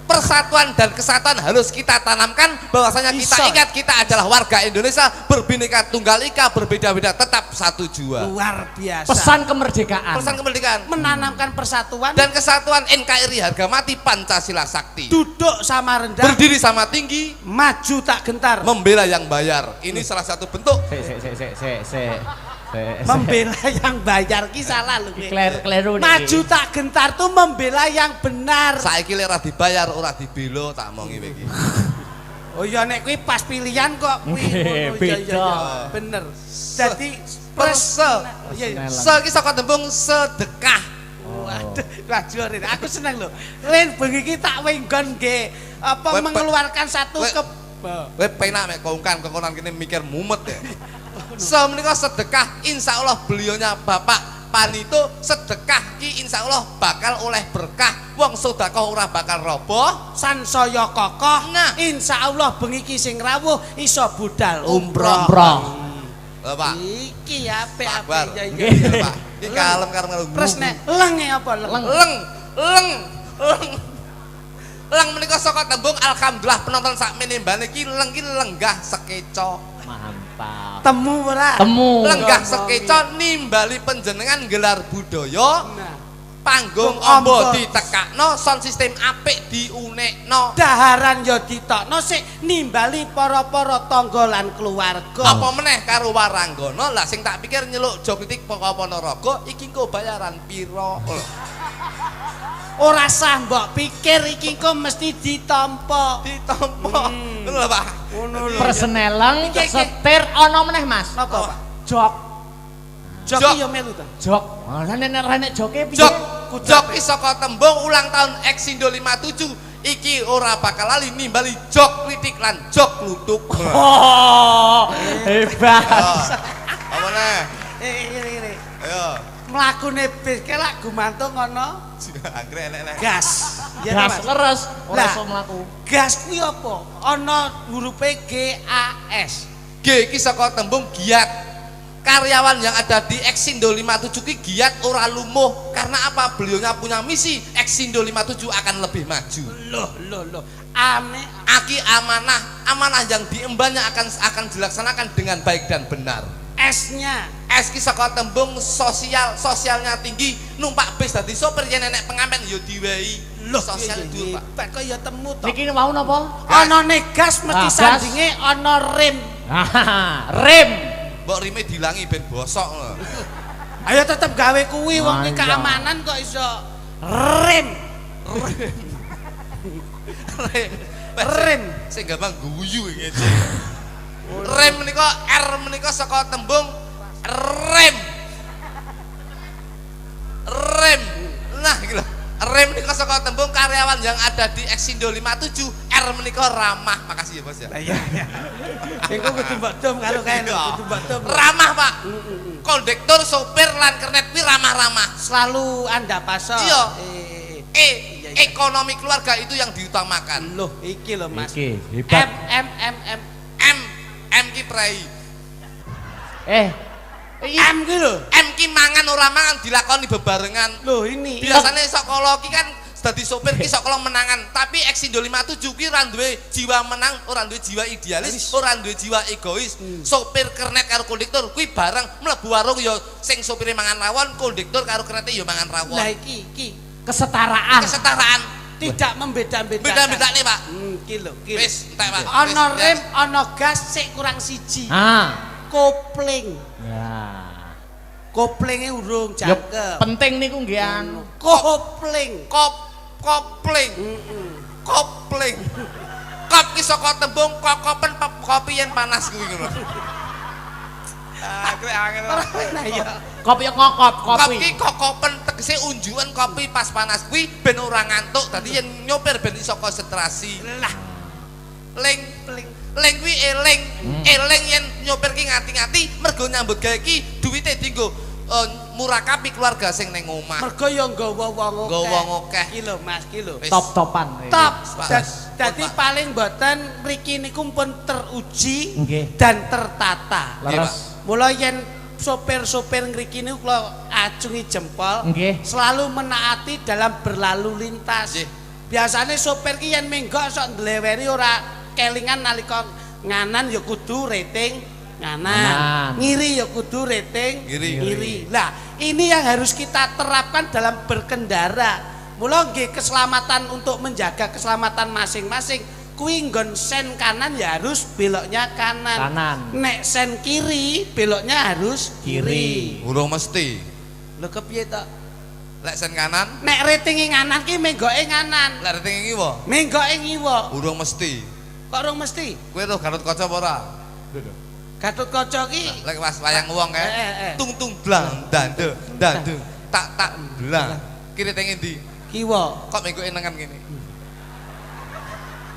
Persatuan dan kesatuan harus kita tanamkan bahwasanya kita Bisa. ingat kita adalah warga Indonesia berbineka tunggal ika berbeda-beda tetap satu jua. Luar biasa. Pesan kemerdekaan. Pesan kemerdekaan menanamkan persatuan dan kesatuan NKRI harga mati Pancasila sakti. duduk sama rendah, Berdiri sama tinggi, maju tak gentar. membela yang bayar. Ini salah satu bentuk Membela yang bayar ki salah lho kowe. Kleru Maju tak gentar tuh membela yang benar. saiki lek ora dibayar ora dibela tak omongi kowe iki. Oh iya nek kuwi pas pilihan kok kuwi Nggih, ngono, iya, beda. iya. Bener. Jadi Perse. Iya, iya. Se iki saka tembung sedekah. Waduh, waduh Rin, aku seneng loh. Rin bengi iki tak wenggon nggih apa Kowe- mengeluarkan satu kowe- ke Kowe penak mek kongkan kene mikir mumet ya. Semenika sedekah insyaallah beliaunya Bapak Panito sedekah ki insyaallah bakal oleh berkah. Wong sedekah ora bakal roboh. sansaya kokoh. Nah. Insyaallah bengi iki sing rawuh iso budal umroh. Umroh. Lho Pak. Iki apik Akbar. apik ya Nggih, iya. Pak. Iki kalem karo Terus nek lenge apa leng? Leng menika saka tembung alhamdulillah penonton sak menembane iki leng ki lenggah sekeca. Mantap. Temu ora? Temu. Lenggah Ngomongin. sekeca nimbali panjenengan gelar budaya. Nah, Panggung Amba. amba ditekakno, sound system apik diunekno. daharan ya ditokno sik nimbali para-para tangga lan keluarga. Apa meneh karo waranggana? Lah sing tak pikir nyeluk Jognitik Ponorogo iki engko bayaran pira? Ora sah mbok pikir iki kok mesti ditampa. Ditampa. Ngono lho, Pak. Ngono lho. Perseneleng, Iki, iki. setir ana meneh, Mas. Napa, Pak? Jok. Jok Jok. yo melu ta. Jok. Lah nek joke piye? Jok, jok ki saka tembung ulang tahun Exindo 57 iki ora bakal lali nimbali jok kritik lan jok kluthuk. Oh, hebat. Apa neh? Ini. Ayo. Mlakune bis ke lak gumantung ngono. Anggrek elek-elek. Gas. Iya, Gas Mas. leres ora Lah. iso mlaku. Gas kuwi apa? Ana hurufe GAS. G iki saka tembung giat. Karyawan yang ada di Exindo 57 ki giat ora lumuh karena apa? Beliaunya punya misi Exindo 57 akan lebih maju. Loh. Aneh. Aki amanah yang diembannya akan dilaksanakan dengan baik dan benar. S-nya. S ki saka tembung sosialnya tinggi, numpak bis dadi sopir yen nenek pengamen ya diwehi. Sosial dhuwur, Pak. Pak kok ya temu to. Niki mau napa? Ana gas mesti Ah, gas. sandinge ana rem. Rem. Mbok rime dilangi ben bosok lho. Ayo tetep gawe kuwi wong iki Manja. keamanan kok iso rem. Rem. Sing gampang guyu iki. Rem menika R menika saka tembung rem. Nah iki lho. Rem menika saka tembung karyawan yang ada di Exindo 57. R menika ramah. Makasih ya, Bos ya. Iya. Iku kudu mbok dom karo kae lho, kudu mbok dom. Ramah, Pak. Kondektur, sopir lan kernet kuwi ramah-ramah. Selalu Anda pasok. Iya. Iya. Ekonomi keluarga itu yang diutamakan. Loh, iki lho Mas. Iki hebat. M ki prei. M ki lho. M ki mangan ora mangan dilakoni bebarengan. Loh ini. Biasanya sekolah ki kan dadi sopir ki sekolah menangan, tapi Exindo 57 ki ora duwe jiwa menang, ora duwe jiwa idealis, ora duwe jiwa egois. Sopir kernet karo kondektur kuwi bareng mlebu warung ya sing sopire mangan rawon, kondektur karo kernete ya mangan rawon. Lah iki Kesetaraan. Kesetaraan. tidak membeda-bedakan. Beda-bedane, Pak. Kilo. Wis, entek, Pak. Ana Wis, rem, ya. ana gas sik kurang siji. Ya. Kopling. Koplinge urung Ya, jangkep. penting niku nggih anu. Kopling. Kopling. Kopling. Kop ki saka tembung kokopen kopi yen panas kuwi ngono. Krek angel. Nah ya. Kopi ngokop Kop kopi. ki kokopen tegese unjukan kopi pas panas kuwi ben ora ngantuk. Dadi yen nyopir ben iso konsentrasi. Lah, Leng kuwi eling. Eling yen nyopir ki ngati-ngati mergo nyambut gawe ki duwite dienggo murakabi keluarga sing ning omah. mergo ya nggawa wong akeh. Nggawa wong akeh. Kilo Mas, kilo. Wis. Top-topan. Top. Pas. Jadi paling mboten mriki niku pun teruji Nggih. dan tertata. Leres. Mula yen sopir-sopir ngriki niku kula acungi jempol, Nggih. selalu menaati dalam berlalu lintas. Nggih. Biasane sopir ki yen menggok sok ndleweri ora kelingan nalika nganan ya kudu rating nganan. Ngiri ya kudu rating Ngiri. Lah, ini yang harus kita terapkan dalam berkendara. Mula nggih keselamatan untuk menjaga keselamatan masing-masing. Kuwi nggon sen kanan ya harus beloknya kanan. Nek sen kiri beloknya harus kiri. Urung mesti. Lho kepiye to? Lek sen kanan, Nek ratinge nganan ki menggoke nganan. lek rating ngiwa. Menggoke ngiwa. Urung mesti. Kok rong mesti? Kowe roh Garut Kaca apa ora? Gatut kaca ki Lek pas wayang wong kae. Tung blang dande tak blang. Kiri teng endi? kiwa. Kok mengko enengan kene.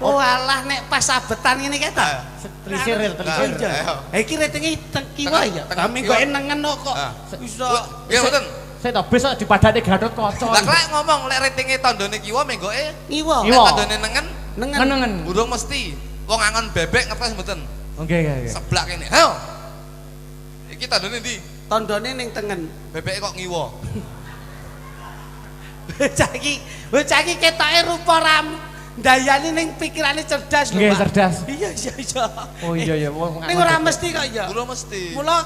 Oh alah nek pas sabetan ngene kae ta. Trisir. Ayo. Iki ratinge kiwa ya. Tengah Kami kok kiwa. nengen kok Ah. iso. Ya mboten. Saya tak bisa dipadani Gatot Kaca. Lah lek ngomong lek ratinge tandane kiwa mengkoke Ngiwa. Ngiwa. lek tandane nengen Nengen. Nengen. urung mesti. Wong angon bebek ngertos mboten? Nggih. Seblak kene. Ayo. Iki tandane ndi? Tandane ning tengen. Bebeke kok ngiwa. Bocah iki ketoke rupa ram ndayani ning pikirane cerdas lho, Nggih, Pak. cerdas. Iya. Oh iya wong Ning ora mesti kok ya. Urung mesti. Mula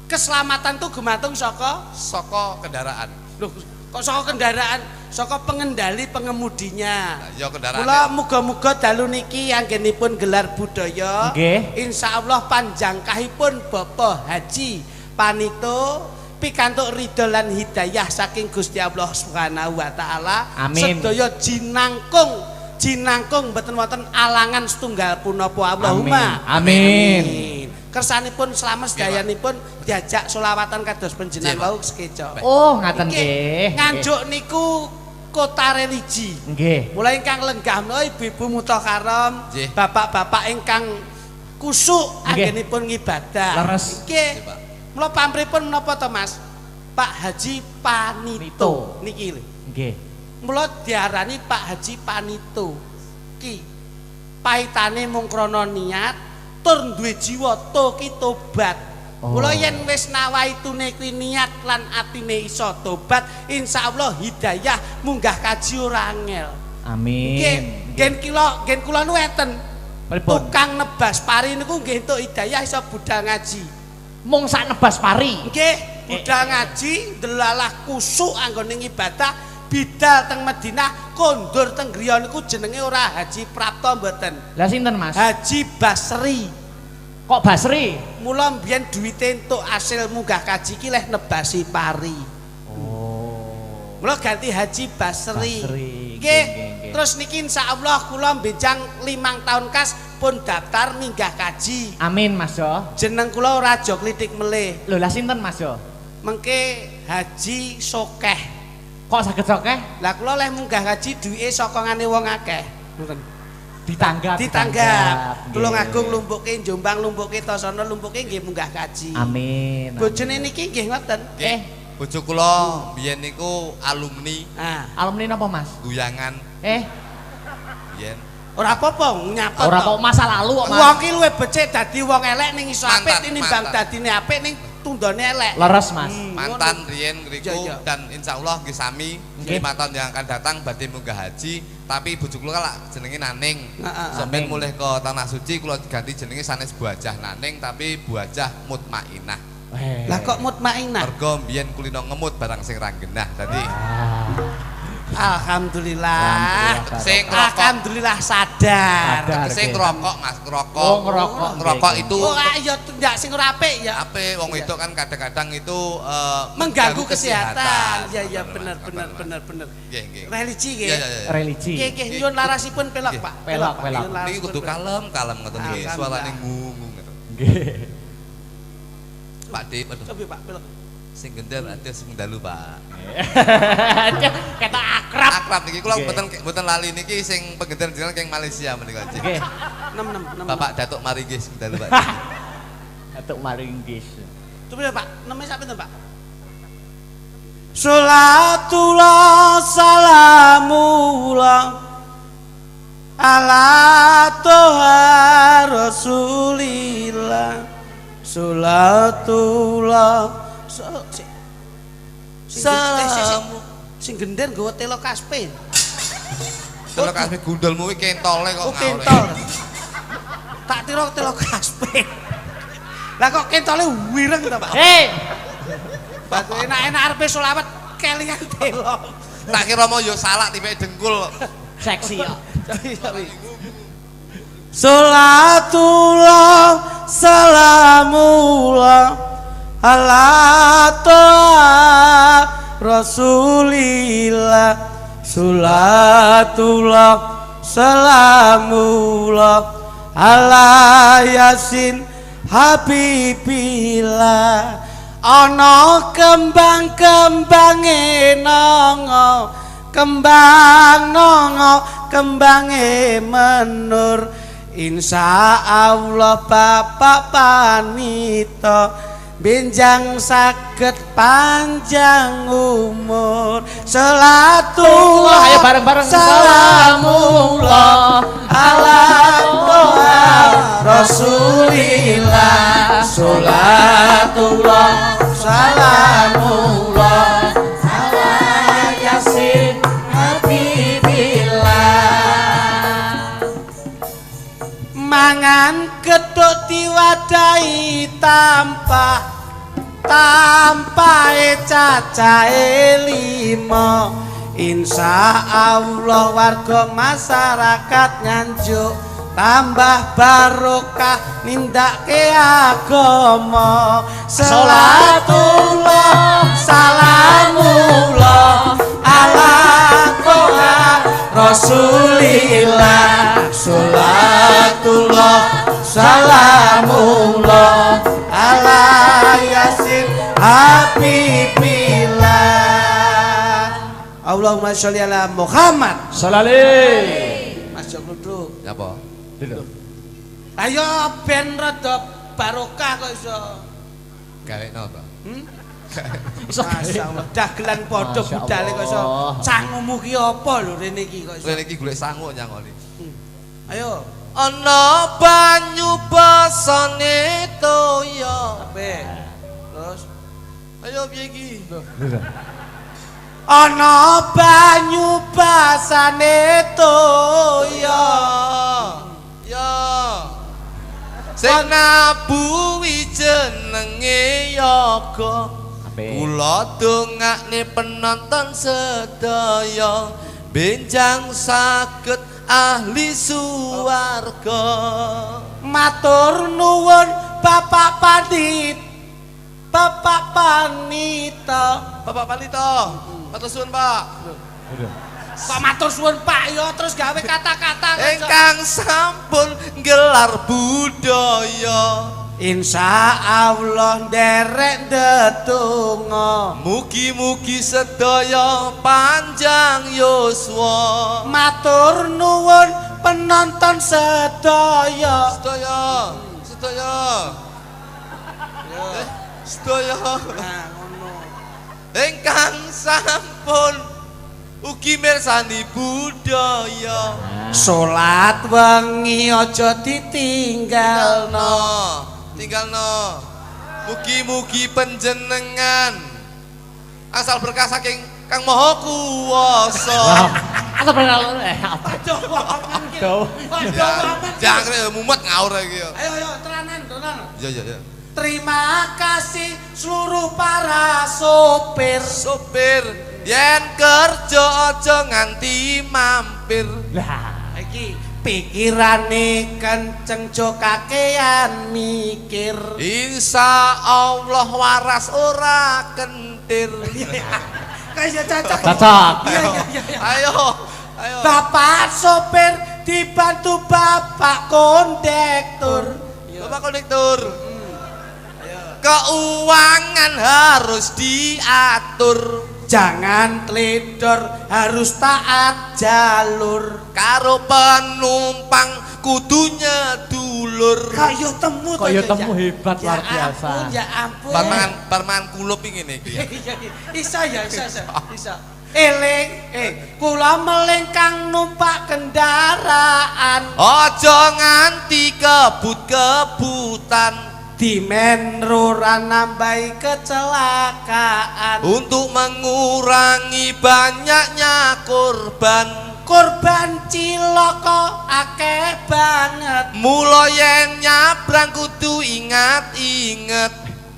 keselamatan tuh gumantung saka Saka kendaraan. lho kok saka kendaraan, saka pengendali pengemudinya. Nah, ya kendaraan. Mula muga-muga dalu niki anggenipun gelar budaya. Nggih. Insyaallah panjangkahipun Bapak Haji Panito pikantuk ridho lan hidayah saking Gusti Allah Subhanahu wa taala. Amin. Sedaya jinangkung mboten wonten alangan setunggal punapa Allahumma. Amin. Kersanipun selamat sedayanipun diajak selawatan kados panjenengan wau sekeca. Oh, ngaten Iki nggih. nganjuk niku kota religi. Nggih. Mulai ingkang lenggah menawa ibu-ibu mutakaram, Nggih. bapak-bapak ingkang kusuk Nggih. anggenipun ngibadah. Leres. Nggih. Nggih, Pak. Mula pamripun menapa to Mas? Pak Haji Panito niki lho. Nggih. Mula diarani Pak Haji Panito. Ki paitane mung krana niat tur duwe jiwa ki tobat. Mula yen wis nawaitune kuwi niat lan atine iso tobat, insyaallah hidayah munggah kaji ora angel. Amin. Nggih, gen kula nu enten. Pripun? Tukang nebas pari niku nggih entuk hidayah iso budal ngaji. Mung sak nebas pari. Nggih, budal ngaji delalah kusuk anggone ibadah bidal teng Madinah kondur teng griya niku jenenge ora Haji Prapto mboten. Lah sinten Mas? Haji Basri. Kok Basri? Mula mbiyen duwite entuk asil munggah kaji ki leh nebasi pari. Oh. Mula ganti Haji Basri. Basri. Nggih. Nggih. Terus niki insyaallah kula benjang 5 tahun kas pun daftar minggah kaji. Amin Mas Jo. Jeneng kula ora aja klitik melih. Lho lah sinten Mas Jo? Mengke Haji Sokeh. Kok saged sokeh? Lah kula leh munggah kaji duwike sokongane wong akeh. Ngoten. Ditanggap. Ditanggap. Tulung Nggih. Agung lumpuke Jombang, lumpuke Tosono, lumpuke nggih munggah kaji. Amin. Bojone niki nggih ngoten. Bojo kula biyen niku alumni Ah, Alumni napa Mas? guyangan biyen. ora apa-apa nyapet. Ora to. kok masa lalu kok Mas. Wong ki luwih becik dadi wong elek ning iso apik Mantan, tinimbang mantan. dadine apik ning tundone elek. Leres Mas. Mantan riyen ngriku Iya, iya. dan insyaallah nggih sami Nggih. 5 tahun yang akan datang badhe munggah haji, tapi bojo kula lak jenenge Naning. Heeh. Sampeyan Naning. mulih ke tanah suci kula ganti jenenge sanes Buajah Naning tapi Buajah Mutmainah. Lah kok mutmainah. Mergo mbiyen kulino ngemut barang sing ra genah. Dadi Alhamdulillah. sing ngerokok Alhamdulillah sadar. Sadar. sing ngerokok Mas, ngerokok. Oh, ngerokok. Ngerokok itu Oh, ya ndak sing ora apik ya. apa wong itu kan kadang-kadang itu Mengganggu kesehatan. Ya ya Bener, bener bener. bener. Nggih, nggih. Religi Iya, iya, nggih. iya. Religi. Nggih nggih nyuwun larasipun pelok, Nggih. Pak. Pelok, Pak. pelok. Nyuwun larasipun Niki kudu pelok. kalem ngoten nggih, Alhamdulillah. suarane ngungu ngoten. Nggih. Pak Dik, aduh, Coba Pak pelok. sing gendel atus dalu, Pak. Ketok akrab. Akrab niki kula Nggih. mboten lali niki sing pengendel jenengan keng Malaysia menika. Nggih. 6. Bapak Datuk Maringgih sing dalu, Pak. Ketok maringgis. Coba Pak, namanya siapa itu Pak? Salatullah salamullah ala toha rasulillah salatullah Salamu. Sing gender nggawa telo kaspe. Telo kasih gundulmu iki kentole kok Oh ngawur. kentol. Tak tiro telo kaspe. Lah kok kentole wireng to Pak? Batu enak-enak arepe selawat kelingan telo. Tak kira mau yo salak tipe dengkul. Seksi ya. Salatullah salamullah ala toha rasulillah salatullah salamullah ala yasin habibillah ana kembang-kembange nongo kembang nongo kembange menur insyaallah Bapak Panito benjang saged panjang umur salatullah Ayo bareng-bareng. salamullah ala toha rasulillah salatullah salamullah ala yasin habibillah mangan gedhok diwadahi tanpa cacahe 5 insyaallah warga masyarakat nganjuk tambah barokah nindake agama salatullah salamullah ala toha rasulillah salatullah salamullah ala yasin habibillah Allahumma sholli ala Muhammad. Salale. Mas Jok duduk. Ya apa? Duduk. Ayo ben rada barokah kok iso. Gawe napa? Masya Allah, dagelan podo Masya budale kok iso. Allah. Sangumu ki apa lho rene iki kok iso. Rene iki golek sangu nyangoni. Ayo, Ana banyu basane toya. ape. Terus Ayo piye iki? ana banyu basane toya. Ya. Sing nabuhi jenenge yoga. Ape? Kula dongakne penonton sedaya benjang saged ahli suwarga. Matur nuwun Bapak Pandit. Bapak Panita. Bapak Panito, matur suwun, Pak. Kok matur suwun Pak ya terus gawe kata-kata kok iso. Ingkang sampun gelar budaya. Insya Allah nderek ndedonga. Mugi-mugi sedaya panjang yuswa. Matur nuwun penonton sedaya. Sedaya, sedaya. Sedaya. Nah, ngono. Ingkang sampun ugi mirsani budaya. Salat wengi aja ditinggalno. Tinggalno. Mugi-mugi panjenengan asal berkah saking Kang Maha Kuwasa. Apa perlu apa? Aduh. Jangan mumet ngawur iki ya. Ayo tenanan. Ya. Terima kasih seluruh para sopir. Sopir yen kerja aja nganti mampir. Lah, Iki pikirane kenceng jo kakean mikir. Insya Allah waras ora kentir. Kayak cocok. cocok. Iya. Ayo. Bapak sopir dibantu Bapak kondektur. Bapak kondektur. Keuangan harus diatur. Jangan teledor, harus taat jalur. Karo penumpang kudunya dulur. Kayo temu to, Kaya ya, temu ya. hebat, luar biasa. Ya ampun. Parmangan kulup ngene iki. Isa. Eling, kula melengkang numpak kendaraan. Aja nganti kebut-kebutan. Dimenruran nambahi kecelakaan. Untuk mengurangi banyaknya korban. Korban cilaka akeh banget. Mula yen nyabrang kudu ingat-inget.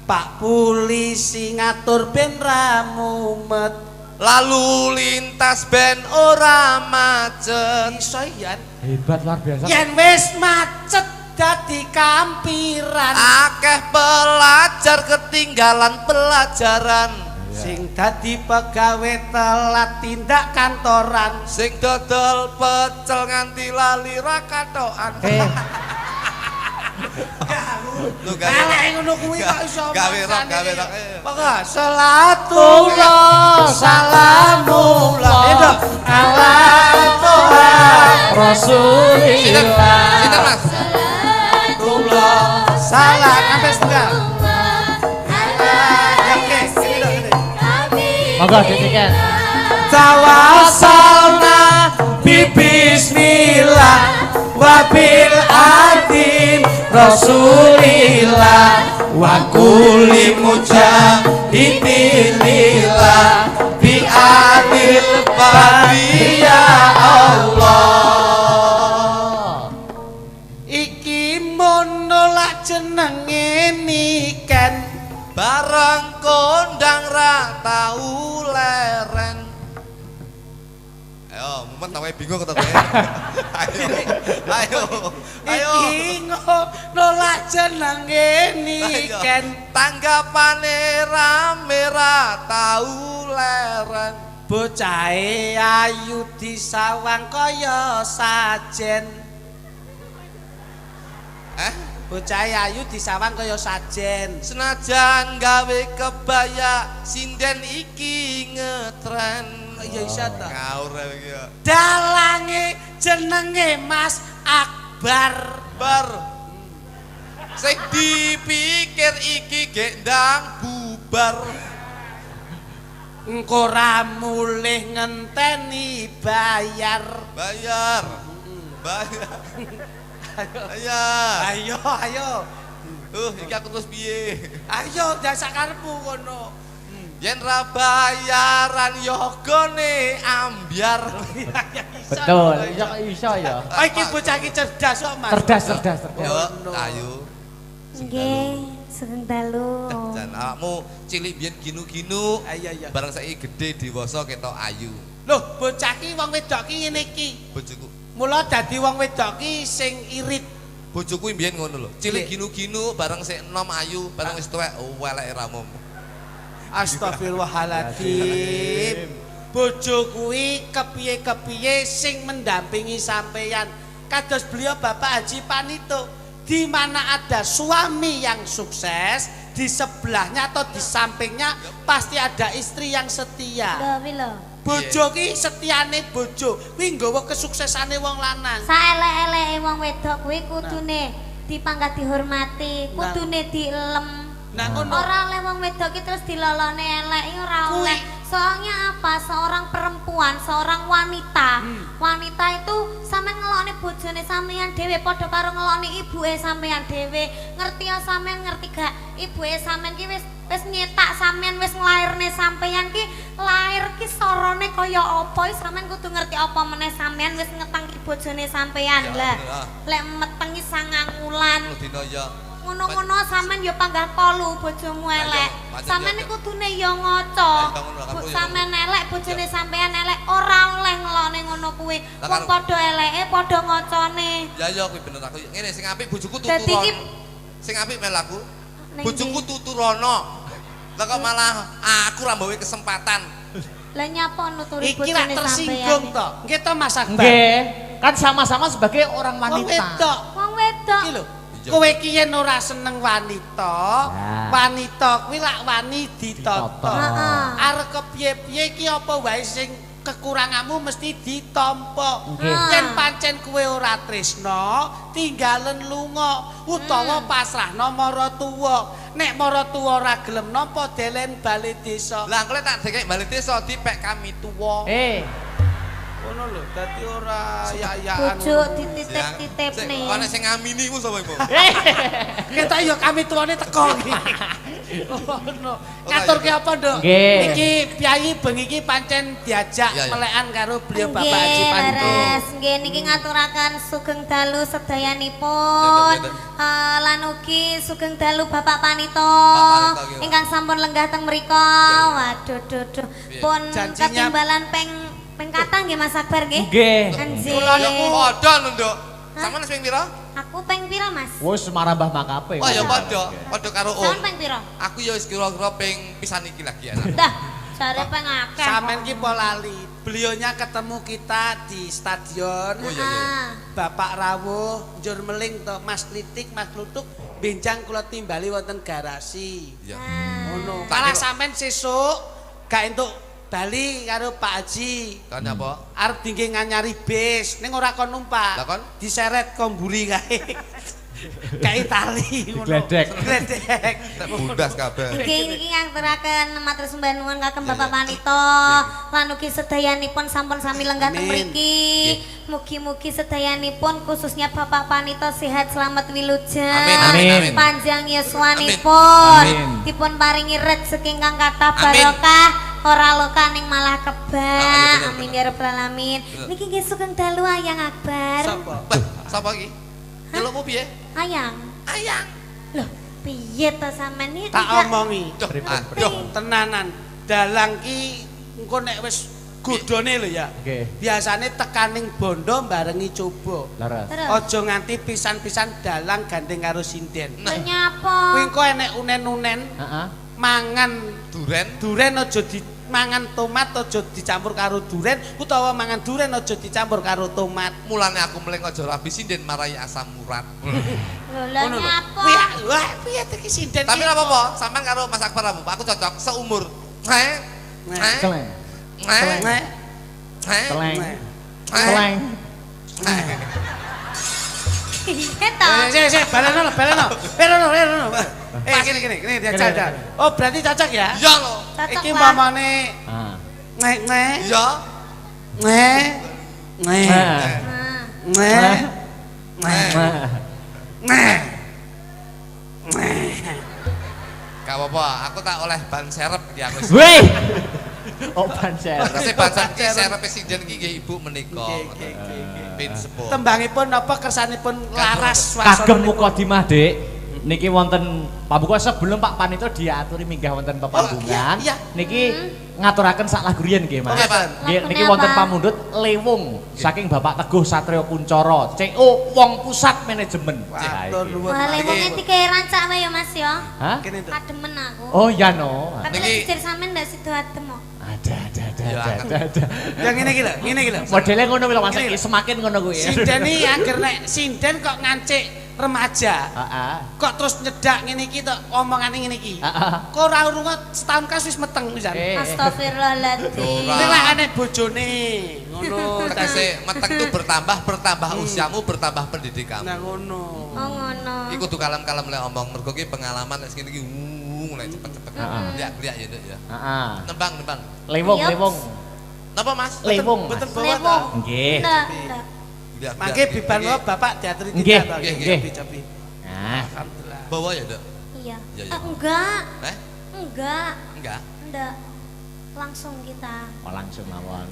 Pak polisi ngatur ben ra mumet. Lalu lintas ben ora macet. Iso yan. Hebat luar biasa. Yen wis macet dadi kampiran. Akeh pelajar ketinggalan pelajaran. Sing dadi pegawe telat tindak kantoran. Sing dodol pecel nganti lali ra katokan. Lu Elek ngono kuwi kok iso. gawe rok. Pokoke salatullah salamullah ala Tuhan Rasulillah. Sinten Mas? Salatullah salam sampai setengah. Ya oke, gini. Monggo ditiken. Tawassalna bi bismillah wa bil adin Rasulillah wa kulli mujahidin lillah bi adil babi ya Allah. Iki monolak jenenge niken Barang kondang ra tau leren. Ayo, mumet tawe bingung kata kowe. Ayo. iki nolak jenenge niken Tanggapane rame ra tau leren. bocahe ayu disawang kaya sajen. Bocahe ayu disawang kaya sajen. Senajan gawe kebaya sinden iki ngetren. Ya iso to. Ngawur iki ya. Dalange jenenge Mas Akbar. Bar. Sing dipikir iki gek ndang bubar. Engko ra mulih ngenteni bayar. Bayar. Ayo, ayo. Iki aku terus piye? Ayo jasa karepmu kono. Yen ra bayaran yogane ambyar. Betul, iso ya. Oh iki bocah iki cerdas kok, Mas. Cerdas. Yo, ayo. Nggih, sugeng dalu. Jan awakmu cilik biyen ginu-ginu. Iya. Bareng saiki gedhe dewasa ketok ayu. Loh, bocah ki wong wedok ki ngene iki. Bojoku. Mula dadi wong wedok ki sing irit. Bojoku mbiyen ngono lho. Cilik ginu-ginu bareng sik enom ayu, bareng wis tuwek weleke ramum. Astagfirullahaladzim. Bojo kuwi kepiye-kepiye sing mendampingi sampeyan. Kados beliau Bapak Haji Panito, di mana ada suami yang sukses, di sebelahnya atau di sampingnya pasti ada istri yang setia. Lho, wi lho. Bojo ki setiane bojo kuwi nggawa kesuksesane wong lanang. Saelek-eleke wong wedok kuwi kudune dipangkat dihormati, kudune dielem. Nah ngono. Ora oleh wong wedok ki terus dilolone elek iki ora oleh. Soalnya apa? Seorang perempuan, seorang wanita. Wanita itu sampean ngeloni bojone sampean dhewe padha karo ngeloni ibuke sampean dhewe. Ngerti ya sampean ngerti gak? Ibuke sampean ki wis nyetak sampean wis nglairne sampean ki lair ki sorone kaya apa sampean kudu ngerti apa meneh sampean wis ngetang bojone sampean. Lah lek metengi 9 wulan. Dina ya. Ngono-ngono sampean ya panggah kolu bojomu elek. Sampean iku kudune ya ngaca. Sampean elek bojone sampean elek ora oleh ngelone ngono kuwi. Wong padha eleke padha ngacane. Ya kuwi bener aku. Ngene sing apik bojoku Dadi tuturono. iki Sing apik melaku. Bojoku tuturono. Lah kok malah aku ra mbawe kesempatan. lah nyapa nuturi Iki lak bojone tersinggung sampean. to. Nggih to Mas Akbar. Nggih, kan sama-sama sebagai orang Wong wanita. wedok. Wong wedok. Iki lho. Kowe ki yen ora seneng wanita, wanita kuwi lak wani ditata. Heeh. Arep kepiye-piye ki apa wae sing kekuranganmu mesti ditampa. Yen pancen kowe ora tresna, tinggalen lunga utawa pasrahno maratuwa. Nek maratuwa ora gelem nampa delen bali desa. Lah engko tak dekek bali desa dipek kami tuwa. Ngono lho, dadi ora ya-yaan. Bojo dititip-titipne. Kok nek sing ngamini ku sapa iku? Ketok ya kami tuane teko iki. Ngono. Ngaturke apa, Nduk? Nggih. Iki Piyayi bengi iki pancen diajak melekan karo beliau Bapak Haji Panto. Leres, nggih niki ngaturaken sugeng dalu sedayanipun. Lan ugi sugeng dalu Bapak Panito ingkang sampun lenggah teng mriku. Waduh duh. Pun ketimbalan peng katang nggih Mas Akbar nggih. Nggih. Anjir. Kula niku padha lho, Nduk. Sampeyan wis ping pira? Aku peng pira, Mas? Wis marambah makape. Oh ya padha karo Sampeyan peng pira? Aku ya wis kira-kira ping pisan iki lagi ya. Dah, jare peng akeh. Sampeyan ki lali. Beliaunya ketemu kita di stadion. Oh iya. Bapak rawuh njur meling to Mas Klitik, Mas Klutuk benjang kula timbali wonten garasi. Iya. Ngono. Malah sampean sesuk gak entuk bali karo Pak Haji. Kan apa? Arep dingge nganyari bis, ning ora kon numpak. Lah kon? Diseret komburi kae. Kae tali ngono. Gledek. Gledek. Nek bundas kabeh. Niki ngaturaken matur sembah nuwun kagem Bapak Panito lan ugi sedayanipun sampun sami lenggah teng mriki. Mugi-mugi sedayanipun khususnya Bapak Panito sehat selamat wilujeng. Amin. Panjang yuswanipun. Amin. Dipun paringi rezeki ingkang kathah barokah. Ora loka ning malah kebak. Amin ya rabbal alamin. Niki nggih sugeng dalu Ayang Akbar. Sapa? Sapa iki? Celukmu piye? Ayang. Ayang. Loh, piye to sampean iki? Tak omongi. Aduh. Tenanan. Dalang ki engko nek wis godhone lho ya. Nggih. Biasane tekaning bondo barengi coba. Laras. Terus. Aja nganti pisan-pisan dalang gandeng karo sinden. Lho nyapa? Kuwi engko enek unen-unen Heeh. mangan Duren aja mangan tomat aja dicampur karo duren utawa mangan duren aja dicampur karo tomat. mulane aku mleng aja rabi sinden marai asam urat. Lho lho Ngono lho. nyapa? Kuwi wah piye iki sinden Tapi ki? ora apa-apa, sampean karo Mas Akbar aku cocok seumur. Keleng. Teleng. Teleng. Teleng. Teleng. Iya toh. Baleno. Gini, dia cocok. Oh, berarti cocok ya? Iya lho. Cocok Iki lah. umpamane Ah. ngek. Iya. Ngek. Nah. Gak apa-apa, aku tak oleh ban serep iki aku. Weh. Oh pancen. Kasih ban serep presiden iki nggih Ibu menika. Pin sepuh. Tembangipun apa kersanipun laras Kagem Mukadimah, Dik. Niki wonten pambuka sebelum Pak Panito diaturi minggah wonten pepanggungan. Iya. Niki ngaturaken sak lagu riyen nggih, Mas. Oke, Pak. Nggih, niki Lagune wonten apa? pamundhut Lewung saking Bapak Teguh Satrio Kuncoro, CO Wong Pusat Manajemen. Matur nuwun. Wah, lewungnya tiga rancak wae ya Mas ya. Hah? Kene Nduk. Kademen aku. Oh iya no. Tapi Niki- nek jujur sampean ndak sido adem kok. Ada. Yang ngene iki lho. Modelnya ngono kuwi lho Mas, Ini iki semakin ngono kuwi. Sinden iki angger nek sinden kok ngancik remaja. Heeh. Kok terus nyedak ngene iki tok omongane ngene iki. Heeh. Kok ora urungan setahun kas wis meteng pisan. Astagfirullahaladzim. Nek lek ane bojone ngono Tegese meteng itu bertambah usiamu, bertambah pendidikanmu. Nah ngono. Oh ngono. Iku kudu kalem-kalem lek omong mergo ki pengalaman lek ngene iki mulai cepet-cepet. Heeh. Lihat ya Nduk ya. Heeh. Nembang. Lewung, Yups. lewung. Napa Mas? Lewung. Betul Mas. bawa Lewung. toh. Nggih. Ndak. Lihat. Mangke biban wae Bapak diaturi Nggih, tidak toh. nggih. Cobi. Nah, Alhamdulillah. Bawa ya Nduk. Iya. Iya, iya. Enggak. Enggak. Enggak. Langsung kita. oh langsung mawon.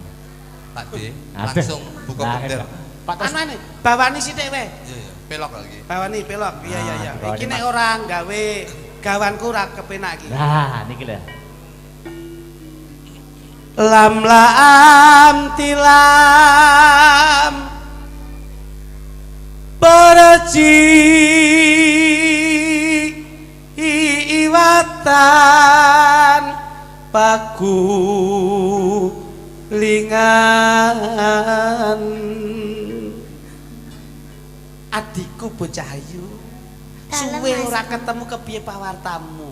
Pak D, Ada. langsung buka Nah, bender. Pak terus Anu bawani sithik wae. Iya, iya. Pelok lagi. Bawani pelok. Iya. bawani, Iki nek Mas. ora gawe gawanku ora kepenak iki. Nah, niki lho. Lam laam tilam berji iwatan paku lingan adikku bocah ayu Dalem, suwe Mas. ora ketemu kepiye pawartamu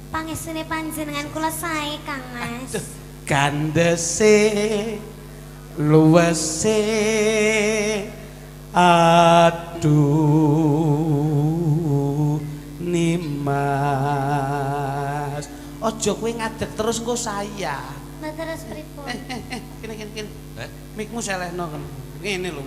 Pangesune panjenengan kula sae Kang Mas. gandese luwese aduh nimas ojo kowe ngadeg terus engko saya Mbak terus pripun? kene Eh? mikmu selehno kan ngene lho